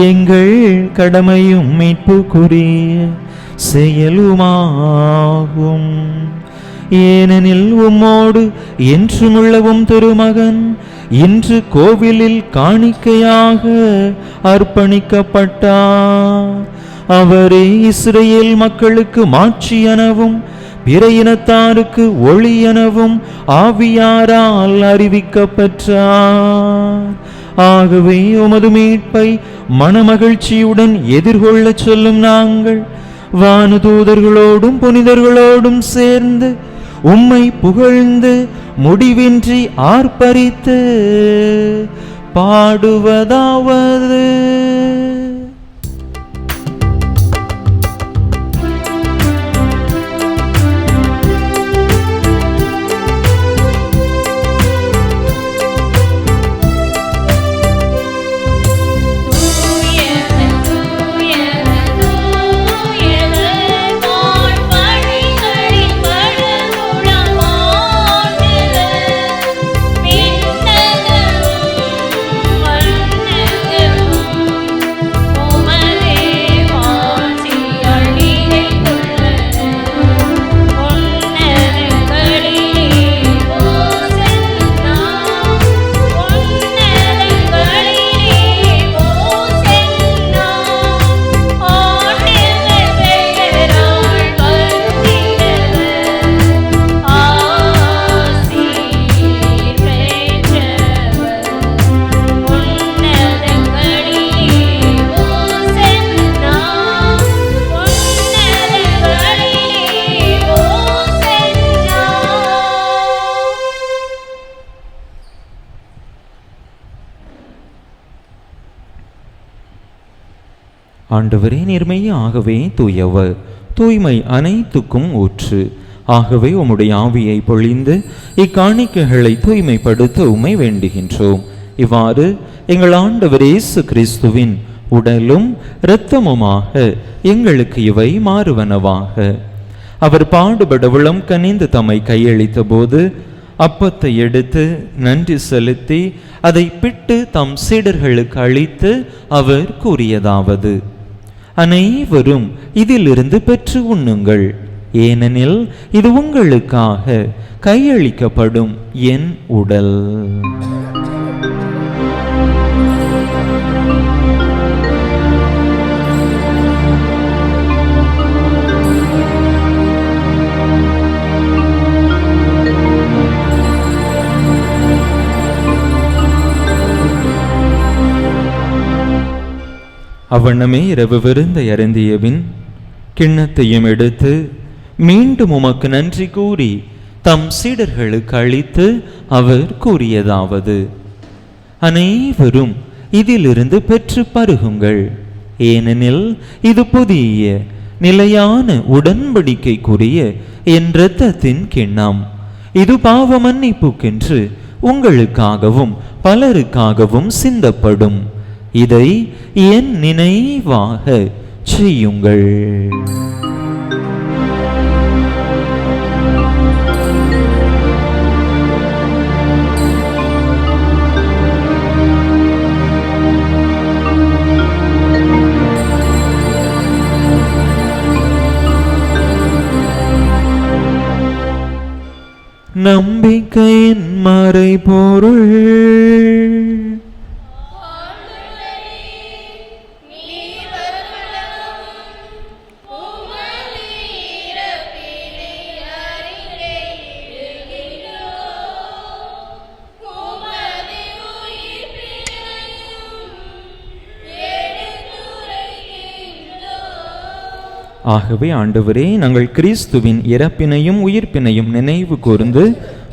[SPEAKER 1] எங்கள் கடமையும் மீட்புக்குரிய செயலுமாகும். ஏனெனில் உம்மோடு என்றுமுள்ளவும் திருமகன் இன்று கோவிலில் காணிக்கையாக அர்ப்பணிக்கப்பட்டார். அவரே இஸ்ரேல் மக்களுக்கு மாட்சி எனவும் பிற இனத்தாருக்கு ஒளி எனவும் ஆவியாரால் அறிவிக்கப்பெற்றார். ஆகவே உமது மீட்பை மனமகிழ்ச்சியுடன் எதிர்கொள்ள சொல்லும் நாங்கள் வானதூதர்களோடும் புனிதர்களோடும் சேர்ந்து உம்மை புகழ்ந்து முடிவின்றி ஆர்ப்பரித்து பாடுவதாவது: ஆண்டவரே, நேர்மையாகவே தூயவர், தூய்மை அனைத்துக்கும் ஊற்று. ஆகவே உம்முடைய ஆவியை பொழிந்து இக்காணிக்கைகளை தூய்மைப்படுத்த உம்மை வேண்டுகின்றோம். இவ்வாறு எங்கள் ஆண்டவர் இயேசு கிறிஸ்துவின் உடலும் இரத்தமுமாக எங்களுக்கு இவை மாறுவனவாக. அவர் பாடுபட உளம் கனிந்து தம்மை கையளித்த போது அப்பத்தை எடுத்து நன்றி செலுத்தி அதை பிட்டு தம் சீடர்களுக்கு அளித்து அவர் கூறியதாவது: அனைவரும் இதிலிருந்து பெற்று உண்ணுங்கள், ஏனெனில் இது உங்களுக்காக கையளிக்கப்படும் என் உடல். அவ்வண்ணமே இரவு விருந்தை அருந்தியபின் கிண்ணத்தையும் எடுத்து மீண்டும் உமக்கு நன்றி கூறி தம் சீடர்களுக்கு அளித்து அவர் கூறியதாவது: அனைவரும் இதிலிருந்து பெற்று பருகுங்கள், ஏனெனில் இது புதிய நிலையான உடன்படிக்கைக்குரிய என் இரத்தத்தின் கிண்ணம். இது பாவ மன்னிப்புக்கென்று உங்களுக்காகவும் பலருக்காகவும் சிந்தப்படும். இதை என் நினைவாக செய்யுங்கள். நம்பிக்கையின் மறைபொருள் ஆகவே ஆண்டவரே, நாங்கள் கிறிஸ்துவின் இறப்பினையும் உயிர்ப்பினையும் நினைவு கூர்ந்து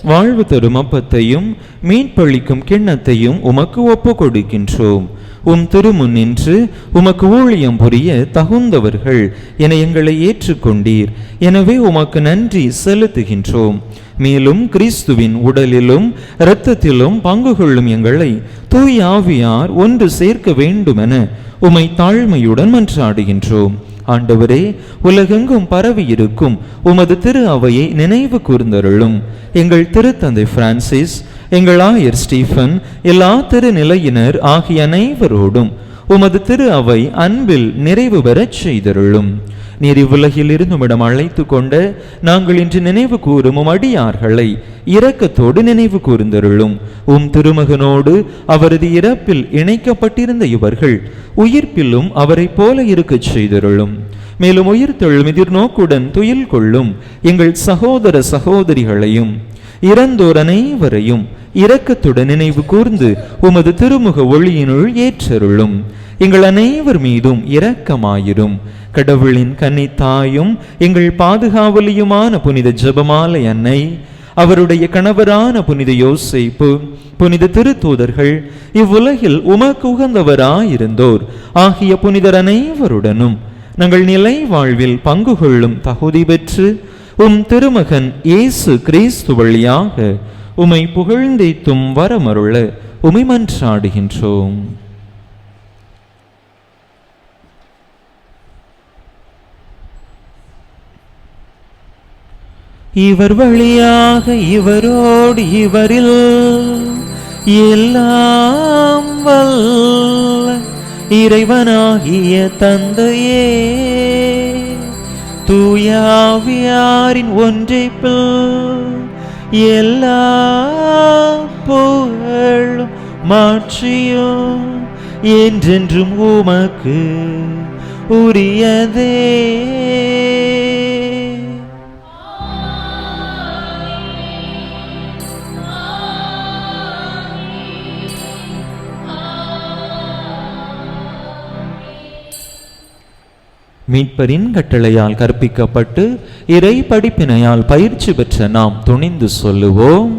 [SPEAKER 1] வாழ்வு தரும் அப்பத்தையும் மீட்பளிக்கும் கிண்ணத்தையும் உமக்கு ஒப்பு கொடுக்கின்றோம். உம் திருமுன் நின்று உமக்கு ஊழியம் புரிய தகுந்தவர்கள் என எங்களை ஏற்றுக்கொண்டீர். எனவே உமக்கு நன்றி செலுத்துகின்றோம். மேலும் கிறிஸ்துவின் உடலிலும் இரத்தத்திலும் பங்கு கொள்ளும் எங்களை தூய் ஆவியார் ஒன்று சேர்க்க வேண்டுமென உமை தாழ்மையுடன் மன்றாடுகின்றோம். ஆண்டவரே, உலகெங்கும் பரவி இருக்கும் உமது திரு அவையை நினைவு கூர்ந்தருளும். எங்கள் திருத்தந்தை பிரான்சிஸ், எங்கள் ஆயர் ஸ்டீஃபன், எல்லா திருநிலையினர் ஆகிய அனைவரோடும் உமது திரு அவை அன்பில் நிறைவு பெறச் செய்தருளும். நீர் இவ்வுலகில் இருந்துமிடம் அழைத்து கொண்ட நாங்கள் இன்று நினைவு கூறும் அடியார்களை இரக்கத்தோடு நினைவு கூர்ந்தருளும். திருமகனோடு அவரது இறப்பில் இணைக்கப்பட்டிருந்த இவர்கள் உயிர்ப்பிலும் அவரை போல இருக்கச் செய்தருளும். மேலும் உயிர்த்தெழும் எதிர்நோக்குடன் துயில் கொள்ளும் எங்கள் சகோதர சகோதரிகளையும் இறந்தோர் அனைவரையும் இரக்கத்துடன் நினைவு கூர்ந்து உமது திருமுக ஒளியினுள் ஏற்றருளும். எங்கள் அனைவர் மீதும் இரக்கமாயிரும். கடவுளின் கன்னித்தாயும் எங்கள் பாதுகாவலியுமான புனித ஜெபமாலை அன்னை, அவருடைய கணவரான புனித யோசேப்பு, புனித திருத்தூதர்கள், இவ்வுலகில் உமக்கு உகந்தவராயிருந்தோர் ஆகிய புனிதர் அனைவருடனும் நாங்கள் நிலை வாழ்வில் பங்கு கொள்ளும் தகுதி பெற்று திருமகன் இயேசு கிறிஸ்து வழியாக உமை புகழ்ந்தேத்தும் வரமருள உமை மன்றாடுகின்றோம். இவர் வழியாக இவரோடு இவரில் எல்லாம் வல்ல இறைவனாகிய தந்தையே, தூயாவியாரின் ஒன்றைப்பில் எல்லா புகழும் மாட்சியும் என்றென்றும் உமக்கு உரியதே. மீட்பரின் கட்டளையால் கற்பிக்கப்பட்டு இறை படிப்பினையால் பயிற்சி பெற்ற நாம் துணிந்து சொல்லுவோம்.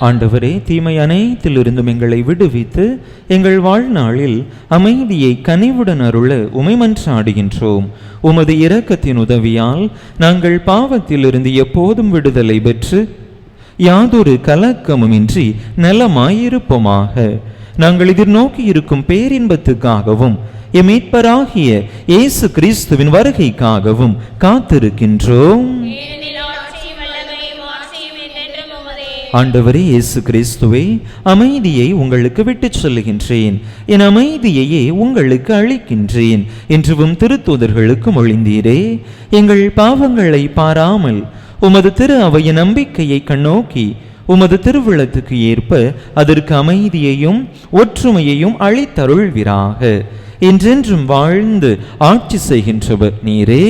[SPEAKER 1] ஆண்டவரே, தீமை அனைத்திலிருந்தும் எங்களை விடுவித்து எங்கள் வாழ்நாளில் அமைதியை கனிவுடன் அருள உமை மன்றாடுகின்றோம். உமது இரக்கத்தின் உதவியால் நாங்கள் பாவத்திலிருந்து எப்போதும் விடுதலை பெற்று யாதொரு கலக்கமுமின்றி நலமாயிருப்போமாக. நாங்கள் எதிர்நோக்கி இருக்கும் பேரின்பத்துக்காகவும் எம் மீட்பராகிய இயேசு கிறிஸ்துவின் வருகைக்காகவும் காத்திருக்கின்றோம். ஆண்டவரே இயேசு கிறிஸ்துவே, அமைதியை உங்களுக்கு விட்டுச் சொல்லுகின்றேன், என் அமைதியையே உங்களுக்கு அளிக்கின்றேன் என்றும் திருத்தூதர்களுக்கு மொழிந்தீரே. எங்கள் பாவங்களை பாராமல் உமது திரு அவைய நம்பிக்கையை கண்ணோக்கி உமது திருவிழத்துக்கு ஏற்ப அதற்கு அமைதியையும் ஒற்றுமையையும் அளித்தருள்வீராக. என்றென்றும் வாழ்ந்து ஆட்சி செய்கின்றவர் நீரே.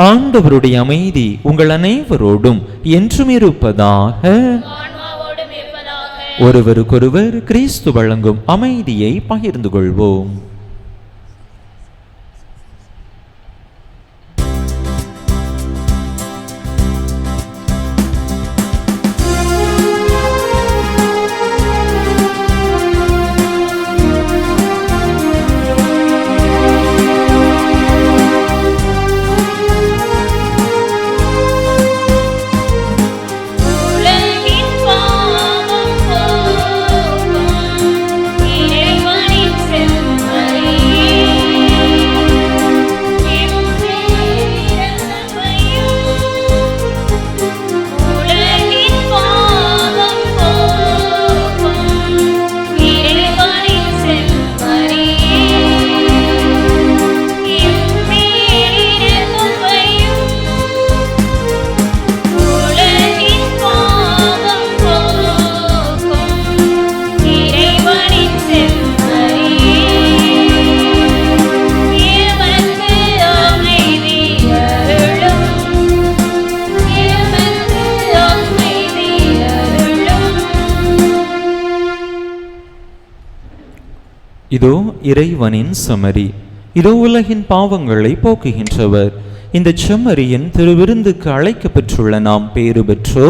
[SPEAKER 1] ஆண்டவருடைய அமைதி உங்கள் அனைவரோடும் என்றும் இருப்பதாக. ஒருவருக்கொருவர் கிறிஸ்து வழங்கும் அமைதியை பகிர்ந்து கொள்வோம்.
[SPEAKER 7] இறைவனின் செம்ம
[SPEAKER 1] இதோ இறைவனின் செம்மறி, இதோ உலகின் பாவங்களை போக்குகின்றவர். இந்த செம்மறியின் திருவிருந்துக்கு அழைக்கப் பெற்றுள்ள நாம் பேறு பெற்றோ.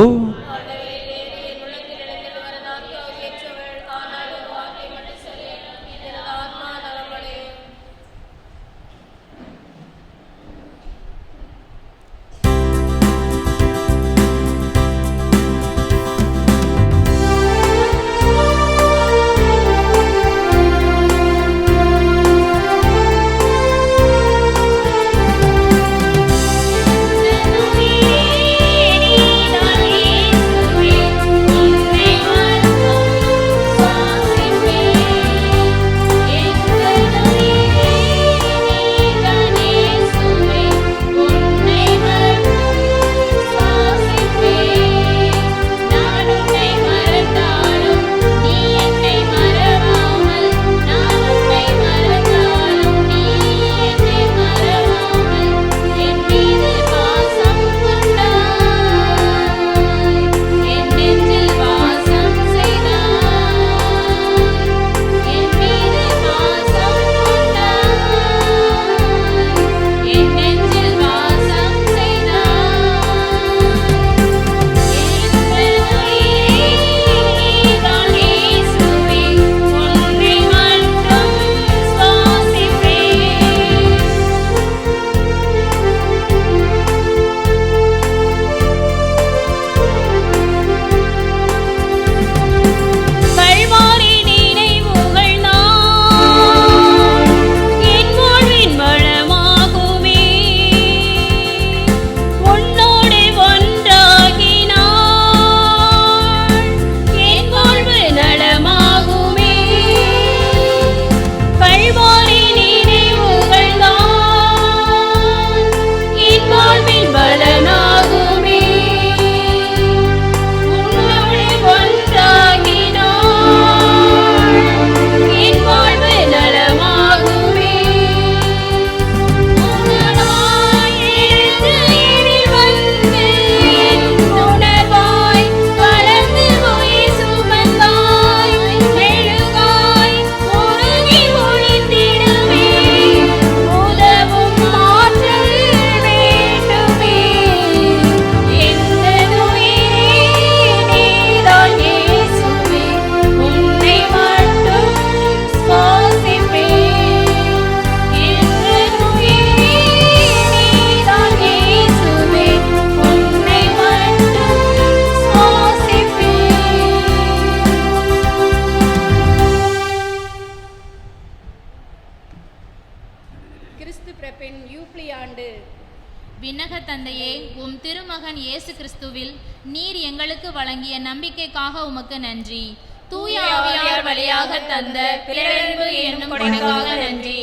[SPEAKER 3] விண்ணக தந்தையே, உம் திருமகன் இயேசு கிறிஸ்துவில் நீர் எங்களுக்கு வழங்கிய நம்பிக்கைக்காக உமக்கு நன்றி. தூய ஆவியார் வழியாக தந்த பிறரன்பு என்னும் கொடைக்காக நன்றி.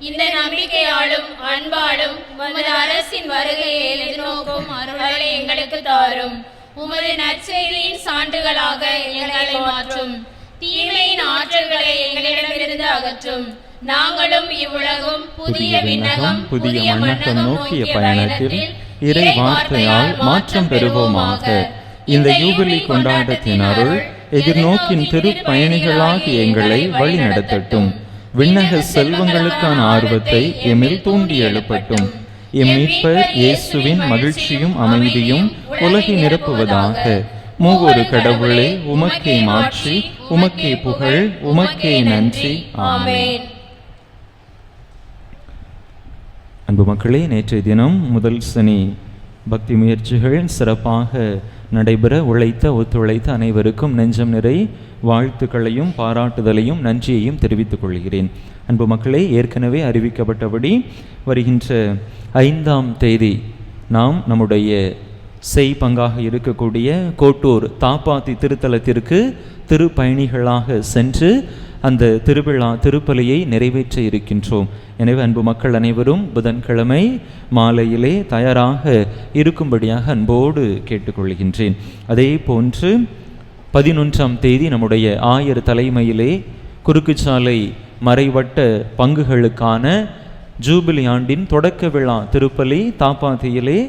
[SPEAKER 3] இந்த நம்பிக்கையாலும் அன்பாலும் உமது அரசின் வருகையை எதிர்நோக்கும் அருளை எங்களுக்கு தாரும். உமது நற்செய்தியின் சான்றுகளாக எங்களை மாற்றும். தீமையின் ஆற்றல்களை எங்களிடமிருந்து அகற்றும். நாங்களும் இவ்வுலகும் புதிய விண்ணகம் புதிய மன்னகம் நோக்கிய பயணத்தில் இறை வார்த்தையால் மாற்றம் பெறுவோமாக. இந்த யூபிலி கொண்டாட்டத்தின் அருள் எதிர்நோக்கின் திருப்பயணிகளாகி எங்களை வழிநடத்தட்டும். விண்ணக செல்வங்களுக்கான ஆர்வத்தை எம்மில் தூண்டி எழுப்பட்டும். எம் மீட்பர் இயேசுவின் மகிழ்ச்சியும் அமைதியும் உலகை நிரப்புவதாக. மூவொரு கடவுளே, உமக்கே மாட்சி, உமக்கே புகழ், உமக்கே நன்றி. ஆமென். அன்பு மக்களே, நேற்றைய தினம் முதல் சனி பக்தி முயற்சிகள் சிறப்பாக நடைபெற ஒத்துழைத்த அனைவருக்கும் நெஞ்சம் நிறை வாழ்த்துக்களையும் பாராட்டுதலையும் நன்றியையும் தெரிவித்துக் கொள்கிறேன். அன்பு மக்களே, ஏற்கனவே அறிவிக்கப்பட்டபடி வருகின்ற 5ஆம் தேதி நாம் நம்முடைய பங்காக இருக்கக்கூடிய கோட்டூர் தாப்பாத்தி திருத்தலத்திற்கு திருப்பயணிகளாக சென்று அந்த திருப்பலியை நிறைவேற்ற இருக்கின்றோம். எனவே அன்பு மக்கள் அனைவரும் புதன்கிழமை மாலையிலே தயாராக இருக்கும்படியாக அன்போடு கேட்டுக்கொள்கின்றேன். அதே போன்று 11ஆம் தேதி நம்முடைய ஆயர் தலைமையிலே குறுக்குச்சாலை மறைவட்ட பங்குகளுக்கான ஜூபிலி ஆண்டின் தொடக்க விழா திருப்பலி தாப்பாத்தியிலே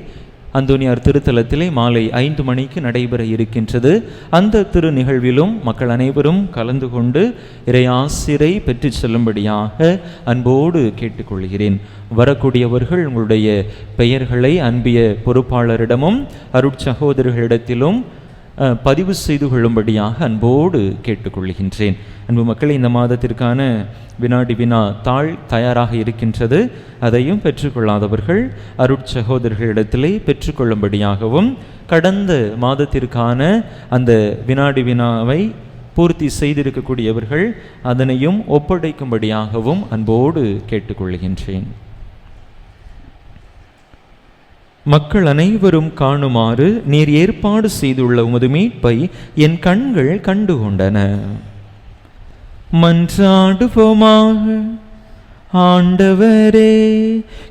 [SPEAKER 1] அந்தோனியார் திருத்தலத்திலே மாலை 5 மணிக்கு நடைபெற இருக்கின்றது. அந்த திரு நிகழ்விலும் மக்கள் அனைவரும் கலந்து கொண்டு இறையாசிரை பெற்று செல்லும்படியாக அன்போடு கேட்டுக்கொள்கிறேன். வரக்கூடியவர்கள் உங்களுடைய பெயர்களை அன்பிய பொறுப்பாளரிடமும் அருட்சகோதரர்களிடத்திலும் பதிவு செய்து கொள்ளும்படியாக அன்போடு கேட்டுக்கொள்கின்றேன். அன்பு மக்களை, இந்த மாதத்திற்கான வினாடி வினா தாள் தயாராக இருக்கின்றது. அதையும் பெற்றுக்கொள்ளாதவர்கள் அருட்சகோதரர்களிடத்திலே பெற்றுக்கொள்ளும்படியாகவும், கடந்த மாதத்திற்கான அந்த வினாடி வினாவை பூர்த்தி செய்திருக்கக்கூடியவர்கள் அதனையும் ஒப்படைக்கும்படியாகவும் அன்போடு கேட்டுக்கொள்கின்றேன். மக்கள் அனைவரும் காணுமாறு நீர் ஏற்பாடு செய்துள்ள உமது மீட்பை என் கண்கள் கண்டுகொண்டன. மன்றாடுவோமாக. ஆண்டவரே,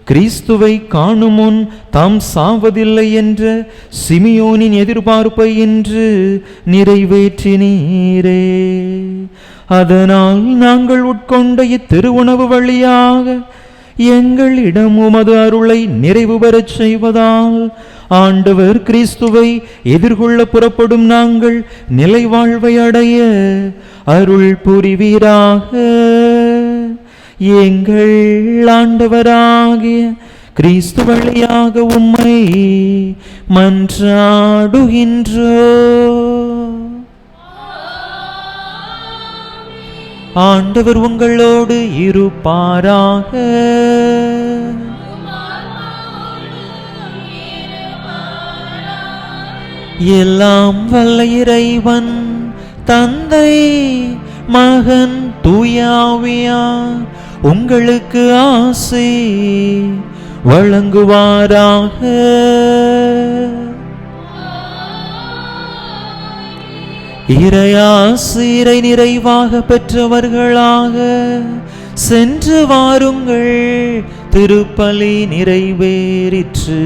[SPEAKER 1] கிறிஸ்துவை காணும் முன் தாம் சாவதில்லை என்ற சிமியோனின் எதிர்பார்ப்பை இன்று நிறைவேற்றினீரே. அதனால் நாங்கள் உட்கொண்ட இத்திருவுணவு வழியாக எங்களிடம் உமது அருளை நிறைவு பெறச் செய்வதால் ஆண்டவர் கிறிஸ்துவை எதிர்கொள்ள புறப்படும் நாங்கள் நிலை வாழ்வை அடைய அருள் புரிவீராக. எங்கள் ஆண்டவராகிய கிறிஸ்து வழியாக உம்மை மன்றாடுகின்றோம். ஆண்டவர் உங்களோடு இருப்பாராக. எல்லாம் வல்ல இறைவன் தந்தை, மகன், தூய ஆவியார் உங்களுக்கு ஆசி வழங்குவாராக. இறையாசிரை நிறைவாக பெற்றவர்களாக சென்று வாருங்கள். திருப்பலி நிறைவேறிற்று.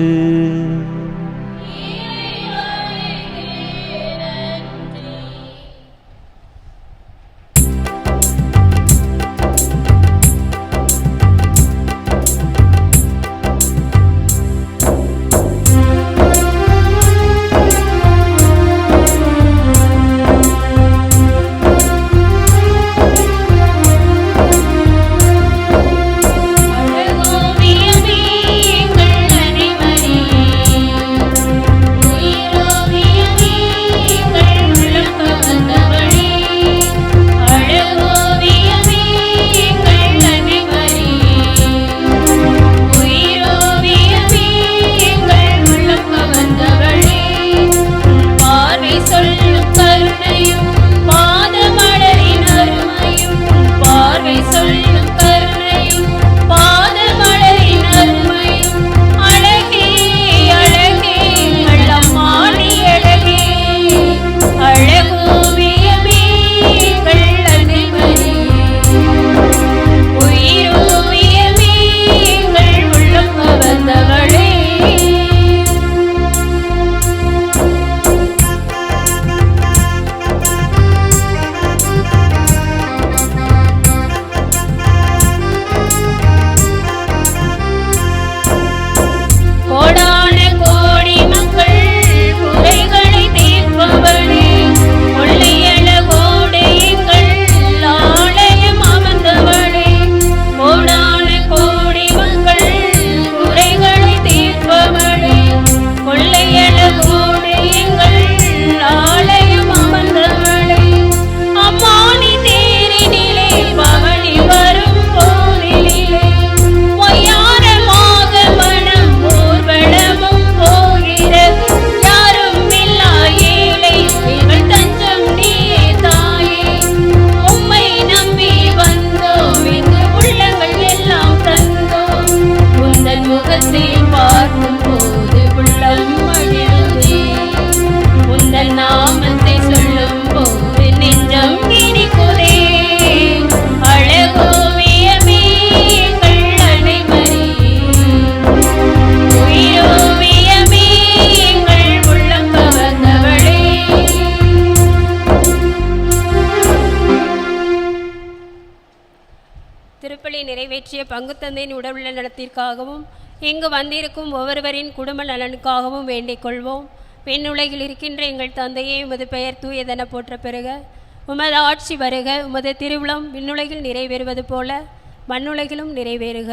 [SPEAKER 2] நிறைவேற்றிய பங்கு தந்தையின் உடல் நலத்திற்காகவும் இங்கு வந்திருக்கும் ஒவ்வொருவரின் குடும்ப நலனுக்காகவும் வேண்டிக் கொள்வோம். பெண்ணுலகில் இருக்கின்ற எங்கள் தந்தையே, உமது பெயர் தூயதென போற்ற பெறுக. உமது ஆட்சி வருக. உமது திருவுளம் விண்ணுலகில் நிறைவேறுவது போல மண்ணுலகிலும் நிறைவேறுக.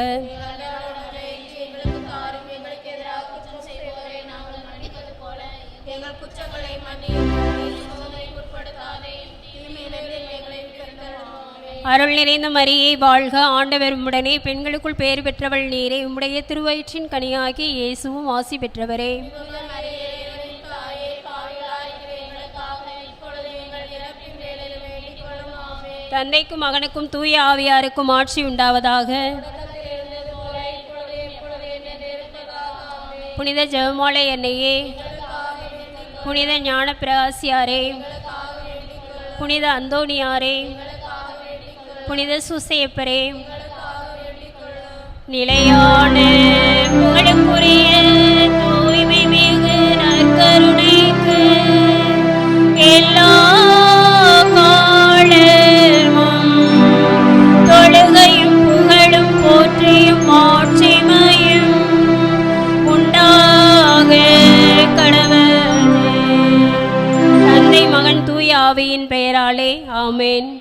[SPEAKER 2] அருள் நிறைந்த மரியே வாழ்க, ஆண்டவர் உம்முடனே, பெண்களுக்குள் பேறு பெற்றவள் நீரே. உம்முடைய திருவயிற்றின் கனியாகி இயேசுவும் ஆசி பெற்றவரே. தந்தைக்கும் மகனுக்கும் தூய ஆவியாருக்கும் ஆட்சி உண்டாவதாக. புனித ஜெபமாலை அன்னையே, புனித ஞான பிரகாசியாரே, புனித அந்தோனியாரே, புனித சூசையப்பரே, நிலையான புகழுக்குரிய தூய்மை மிகு நற்கருணைக்கு எல்லா காலமும் தொழுகையும் புகழும் போற்றியும் மாட்சிமையும் உண்டாக கடவுளே. தந்தை மகன் தூய ஆவியின் பெயராலே ஆமென்.